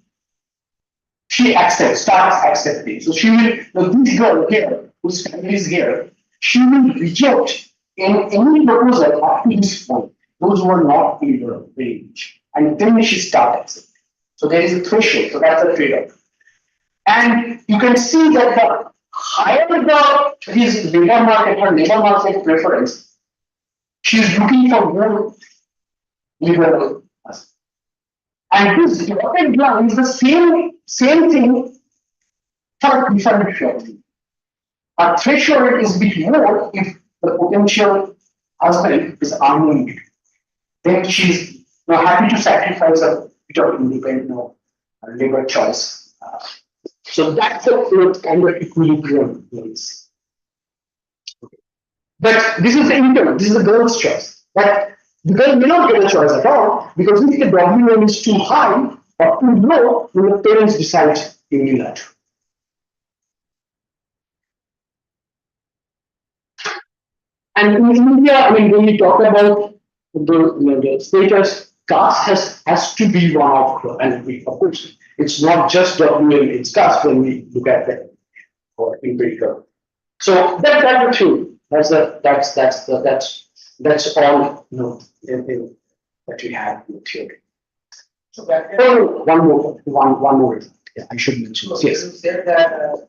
she starts accepting. So she will, this girl here, whose family is here, she will reject in any proposal up to this point, those who are not liberal range. And then she starts accepting. So there is a threshold, so that's a trade-off. And you can see that the higher his labor market, her labor market preference, she is looking for more liberal. And this dotted line is the same thing for different threshold. A threshold is bit more if the potential husband is earning, then she's happy to sacrifice a bit of independent labor choice. So that's the kind of equilibrium place. But this is the internal, this is the girl's choice. But the girl may not get a choice at all because if the WM is too high or too low, then the parents decide unilaterally. And in India, I mean, when we talk about the status, caste has to be one of, and of course, it's not just WM, it's caste when we look at that or empirical. So that's the truth. That's all that we have in theory. So that One more. Yeah, I should mention this. Yes. You said that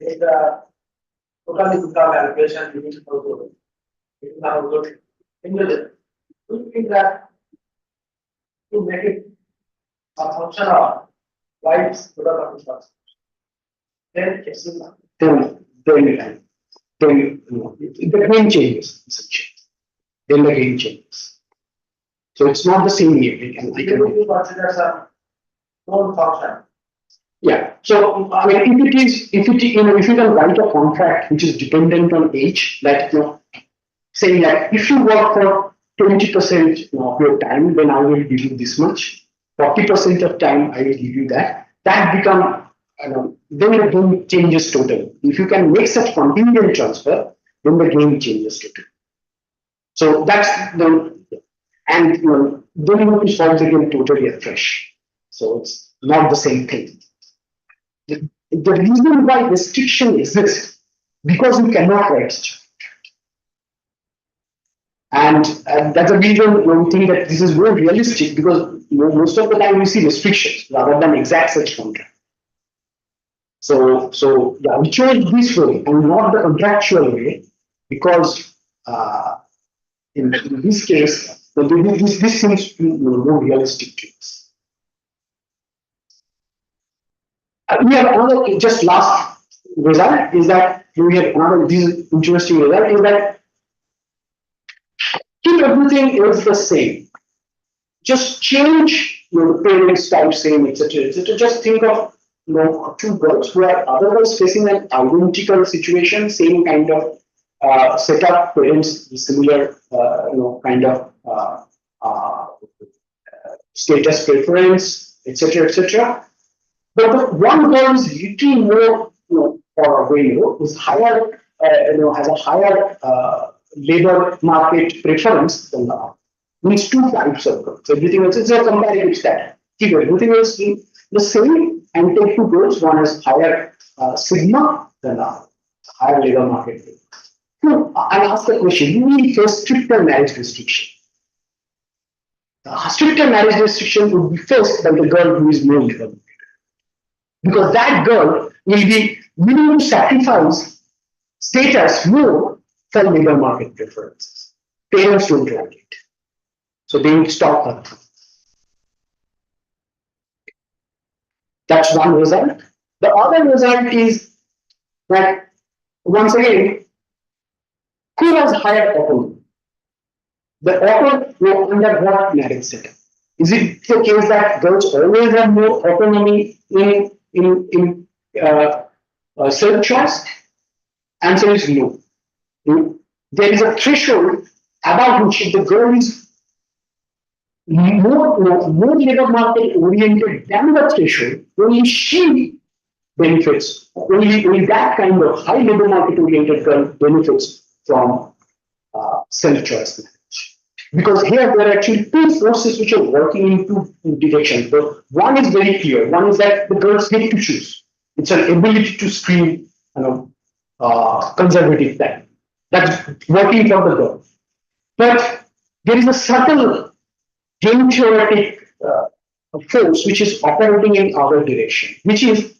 if the total income allocation limit also it is also similar. Do you think that to make it a function of wise total income, then it's similar. Then the game changes essentially. Then the game changes. So it's not the same game. I can You consider some known function. Yeah. So I mean, if you can write a contract which is dependent on age, like saying that if you work for 20% of your time, then I will give you this much. 40% of time I will give you that. That become then the game changes totally. If you can make such contingent transfer, then the game changes totally. So that's and then you have to solve the game totally afresh. So it's not the same thing. The reason why restriction exists because we cannot write such. And that's a reason we think that this is more realistic because most of the time we see restrictions rather than exact such contract. So yeah, we chose this way and not the contractual way because in this case, this seems to be more realistic to us. We have another, just last result is that we have another this interesting result is that keep everything else the same. Just change your parents type same, etc. Just think of two girls who are otherwise facing an identical situation, same kind of setup, parents similar kind of status preference, etc. But the one girl is little more far away, is higher, has a higher labor market preference than the other. Means two types of girls. Everything else is a comparative stat. Keep everything else the same and take two girls. One has higher sigma than the other, higher labor market. So I ask the question: do we face stricter marriage restriction? Stricter marriage restriction would be faced by the girl who is more labor. Because that girl will be willing to sacrifice status more for labor market preferences. Parents don't want it. So they will stop her. That's one result. The other result is that, once again, who has higher autonomy? The auto under what marriage setup? Is it the case that girls always have more autonomy in self-choice? Answer is no. There is a threshold about which if the girl is more labor market oriented than the threshold, only she benefits. Only that kind of high labor market oriented girl benefits from self-choice marriage. Because here there are actually two forces which are working in two directions. The one is very clear. One is that the girls get to choose. It's an ability to screen, conservative time. That's working for the girl. But there is a subtle game-theoretic force which is operating in our direction, which is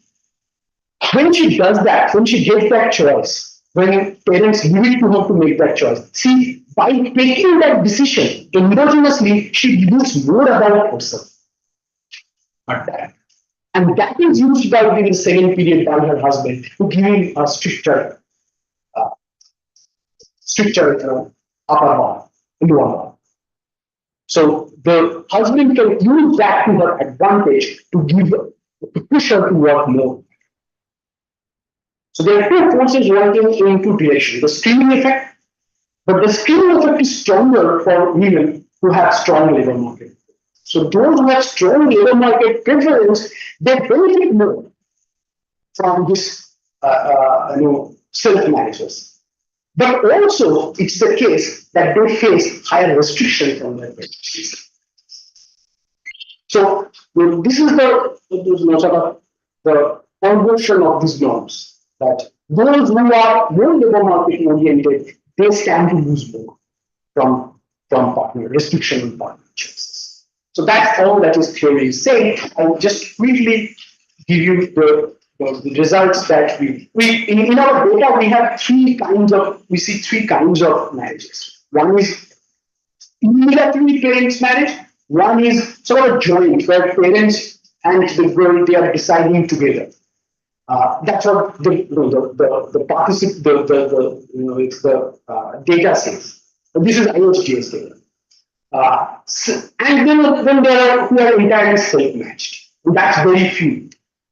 when she does that, when she gets that choice, when parents leave it to her to make that choice, see, by taking that decision endogenously, she knows more about herself. Not that. And that is used by the second period by her husband to give him a stricter upper bound, lower bound. So the husband can use that to her advantage to push her to work more. So there are two forces working in two directions. The screening effect, but the screening effect is stronger for women who have strong labor market. So those who have strong labor market preference, they benefit more from this self-managers. But also, it's the case that they face higher restriction from their parents. So this is the conversion of these norms, that those who are more labor market oriented, they stand to lose more from partner restriction and partner choices. So that's all that is theory is saying. I'll just quickly give you the results that we in our data we have we see three kinds of marriages. One is unilaterally parents marriage. One is sort of joint, where parents and the girl they are deciding together. That's what the data says. This is IGIDR data. And then there are who are entirely self-matched. That's very few.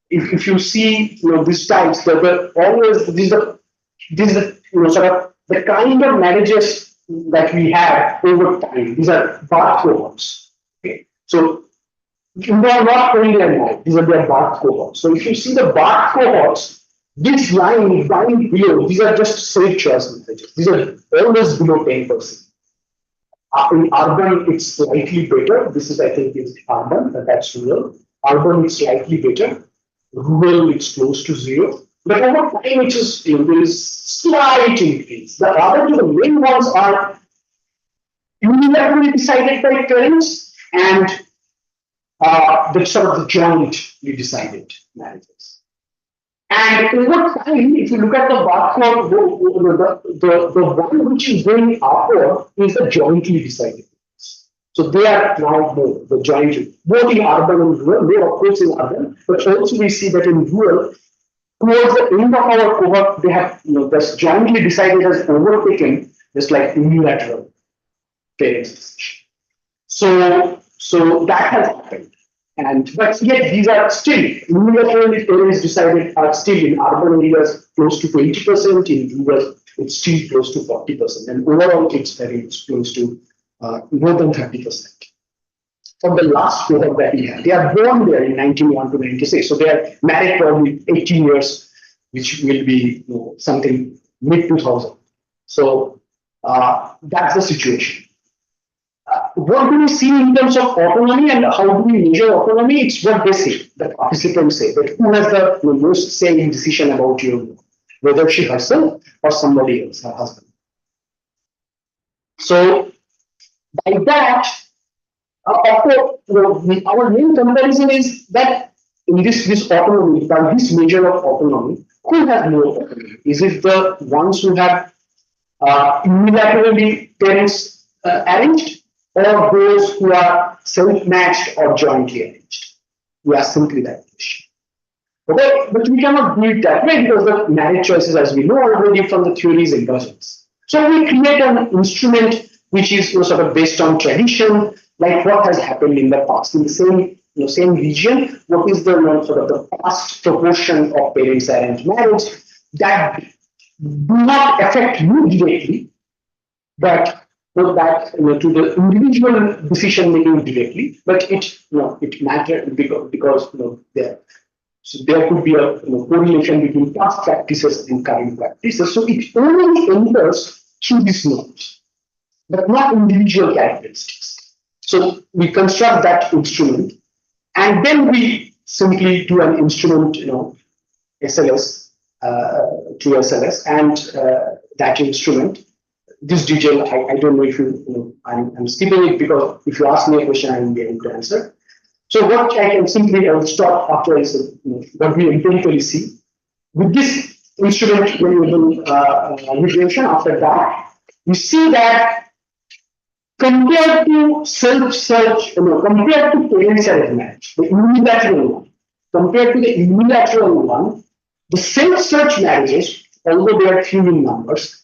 If you see these types, these are sort of the kind of marriages that we have over time. These are birth cohorts. Okay, so they are not only married, these are their birth cohorts. So if you see the birth cohorts, this line below, these are just self-choice marriages. These are always below 10%. In urban, it's slightly better. This is, I think, is urban, but that's rural. Urban is slightly better. Rural, it's close to zero. But over time, it is there is slight increase. The other two, the main ones are unilaterally decided by parents and the sort of the jointly decided marriages. And over time, if you look at the barcode, the one which is going upward is the jointly decided. So they are now more the jointly, both in urban and rural. More of course in urban, but also we see that in rural, towards the end of our cohort, they have this jointly decided has overtaken just like unilateral parents' decision. So that has happened. But yet these are still unilaterally parents decided are still in urban areas close to 20%, in rural it's still close to 40%, and overall it's very close to more than 30%. For the last cohort that we have, they are born there in 1991 to 96, so they are married probably 18 years, which will be something mid 2000. So that's the situation. What do we see in terms of autonomy and how do we measure autonomy? It's what they say, the participants say, that who has the most say in decision about your work, whether she herself or somebody else, her husband. So by that, our main comparison is that in this autonomy, by this measure of autonomy, who has more autonomy? Is it the ones who have unilaterally parents arranged, or those who are self-matched or jointly arranged? We ask simply that question. Okay, but we cannot do it that way because the marriage choices, as we know already from the theories, endogenous. So we create an instrument which is sort of based on tradition, like what has happened in the past in the same region. What is the sort of the past proportion of parents arranged marriage that do not affect you directly, but not that to the individual decision making directly, but it matters because there could be a correlation between past practices and current practices. So it only enters through this knowledge. but not individual characteristics. So we construct that instrument, and then we simply do an instrument, SLS to SLS, and that instrument. This detail, I don't know if I'm skipping it because if you ask me a question, I will be able to answer. So what I can simply, I will stop after I say what we empirically see. With this instrument variable regression, after that, we see that compared to self-search, compared to parent-child match, the unilateral one, compared to the unilateral one, the self-search marriages, although they are few in numbers,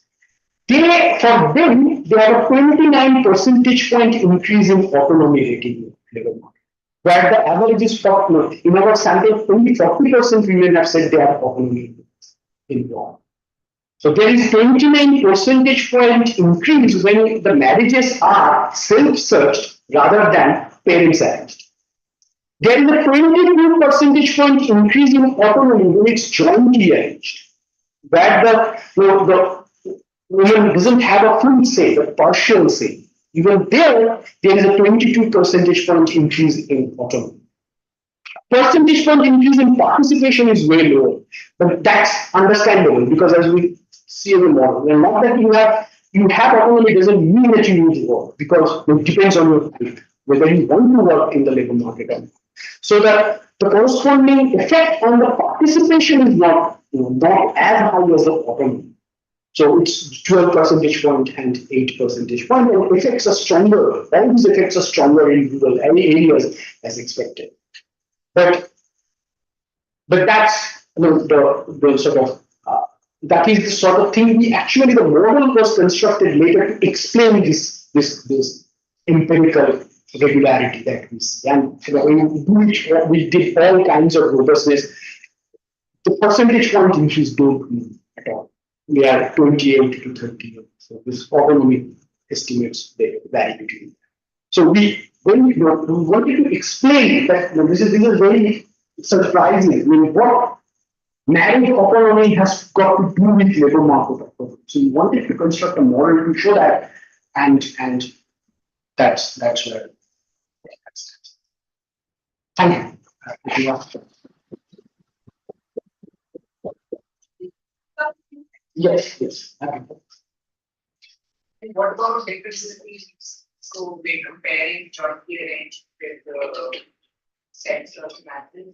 for them, they have a 29 percentage point increase in autonomy rating level, where the average is 40. In our sample, only 40% women have said they have autonomy involved. So there is 29 percentage point increase when the marriages are self-searched rather than parents-arranged. There is a 22 percentage point increase in autonomy when it's jointly arranged, where the woman doesn't have a full say, but partial say. Even there is a 22 percentage point increase in autonomy. Percentage point increase in participation is way lower, but that's understandable because as we see in the model, and not that you have autonomy doesn't mean that you need to work because it depends on your type, whether you want to work in the labor market or not. So the corresponding effect on the participation is not as high as the autonomy. So it's 12 percentage point and 8 percentage point, and effects are stronger. All these effects are stronger in rural areas as expected. But that's the sort of that is the sort of thing we actually the model was constructed later to explain this empirical regularity that we see. And we did all kinds of robustness. The percentage point increase don't mean at all. We are 28 to 38. So this autonomy estimates they vary between. So when we wanted to explain that this is very surprising. I mean, what marriage autonomy has got to do with labor market autonomy. So we wanted to construct a model to show that, and that's where. Thank you. Yes. And what about differences? So we're comparing jointly arranged with the sets of matches.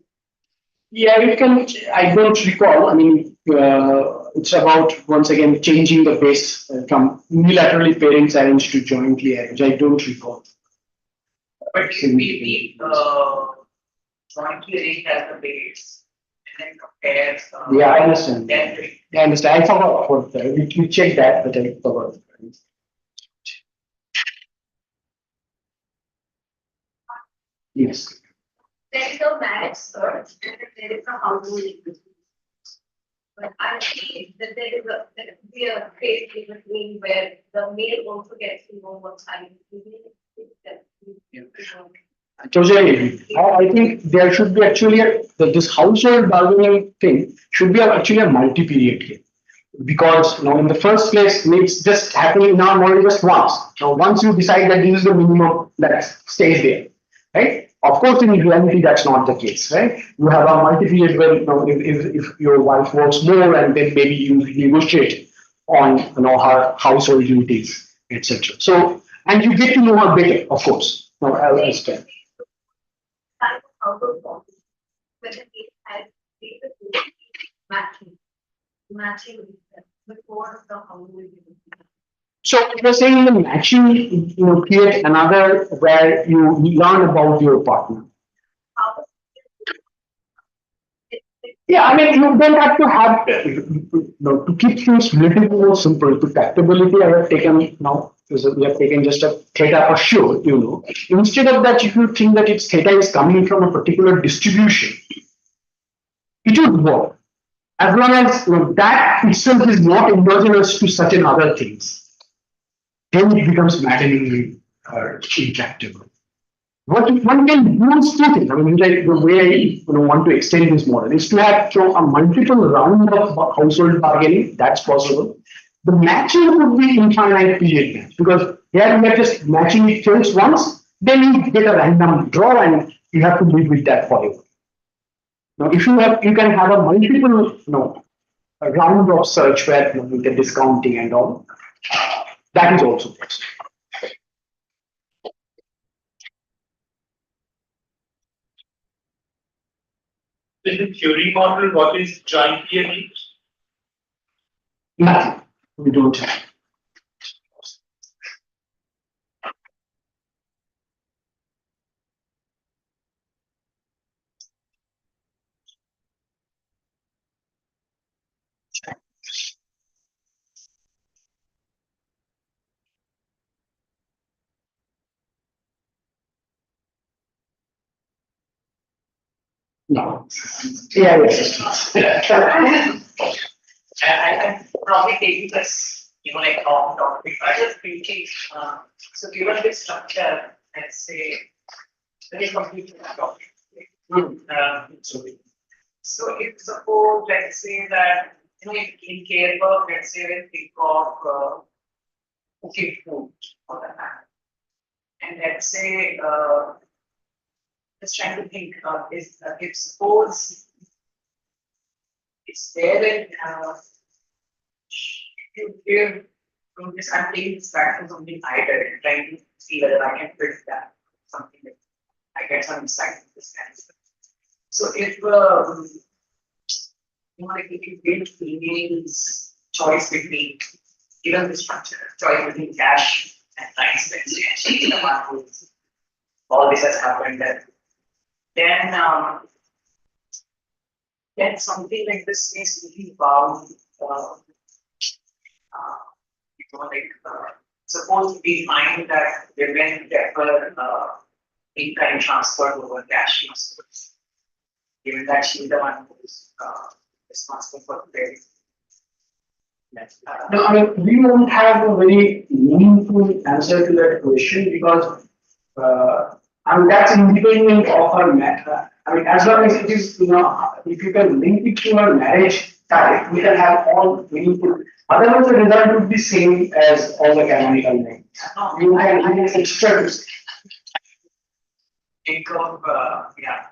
Yeah, you can. I don't recall. I mean, it's about once again changing the base from unilaterally parents arranged to jointly arranged. I don't recall. But we jointly arranged as the base and then compare. Yeah, I understand. Then I understand. I forgot what we checked that, but I forgot. Yes. There is a marriage search and there is a household equity. But I see that there is a phase in between where the male also gets to know what's happening. I think there should be actually this household bargaining thing should be actually a multi-period game. Because in the first place, it's just happening now only just once. Now, once you decide that this is the minimum that stays there, right? Of course, in reality, that's not the case, right? You have a multi-period where if your wife works more, and then maybe you negotiate on her household duties, etc. So, and you get to know her better, of course. Now, I'll understand. Matching before the household. So you're saying the matching, create another where you learn about your partner. Yeah, I mean, you don't have to have, to keep things little more simple. To tractability, I have taken now, we have taken just a theta for sure, Instead of that, if you think that its theta is coming from a particular distribution, it would work. As long as that itself is not endogenous to certain other things. Then it becomes maddeningly intractable. What one can use two things. I mean, like the way I want to extend this model is to have a multiple round of household bargaining. That's possible. The matching would be infinite period match because Here we are just matching it just once, then you get a random draw and you have to live with that forever. Now, if you have, you can have a multiple, a round of search where with the discounting and all. That is also possible. In the theory model, what is joint theory? Nothing. We don't have. No. Yeah, yes. I probably take this, like off topic. I was thinking, so given this structure, let's say, let me complete the topic. So if suppose, let's say that, in care work, let's say we think of cooking food for the hand. And let's say, just trying to think, if suppose it's there in, if you give from this, I'm taking this back from something I did and trying to see whether I can build that, something that I get some insight from this kind of stuff. So if, like if you build females choice between, given the structure, choice between cash and rice, let's say, and she's the one who all this has happened, then something like this is really about, suppose we find that women prefer in-kind transfer over cash transfers, given that she's the one who's responsible for the pay. No, I mean, we won't have a very meaningful answer to that question because that's independent of her matter. I mean, as long as it is, if you can link it to her marriage type, we can have all meaningful. Otherwise, the result would be same as all the canonical names. You can add extra to say. Think of, yeah.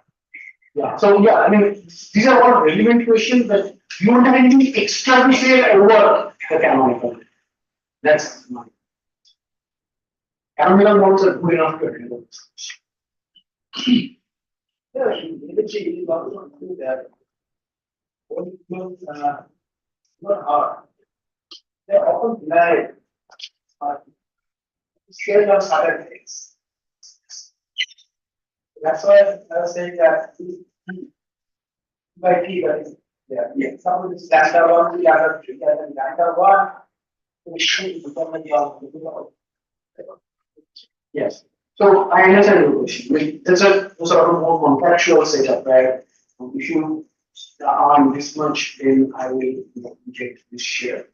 Yeah. So yeah, I mean, these are all relevant questions, but you don't have anything extra to say over the canonical. That's my canonical notes are good enough to handle this. Yeah, eventually you also do that. What is not hard. They're often denied. Scared of certain things. That's why I was saying that by T, yeah, some of this lambda one, the other three, and then lambda one, we should become the Yes. So I understand your question. I mean, there's a sort of more contractual setup where if you earn this much, then I will get this share.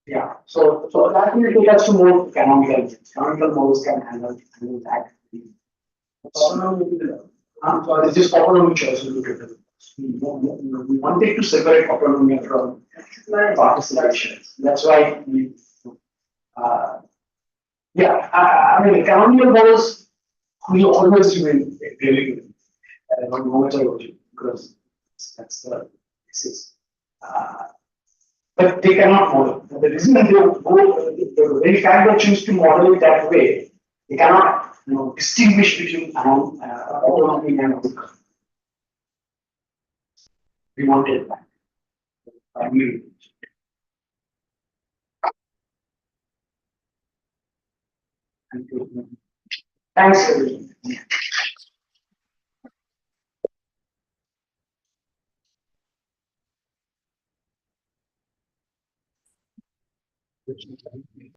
Yeah. So that will take us to more canonical. Canonical models can handle that. So it's just autonomy choice we look at it. We wanted to separate autonomy from participation. That's why we. Yeah, I mean, canonical models will always remain really good, no matter what you, because that's the basis. But they cannot model. The reason they go, the very fact they choose to model it that way, they cannot, distinguish between autonomy and outcome. We wanted that. Thanks, everyone.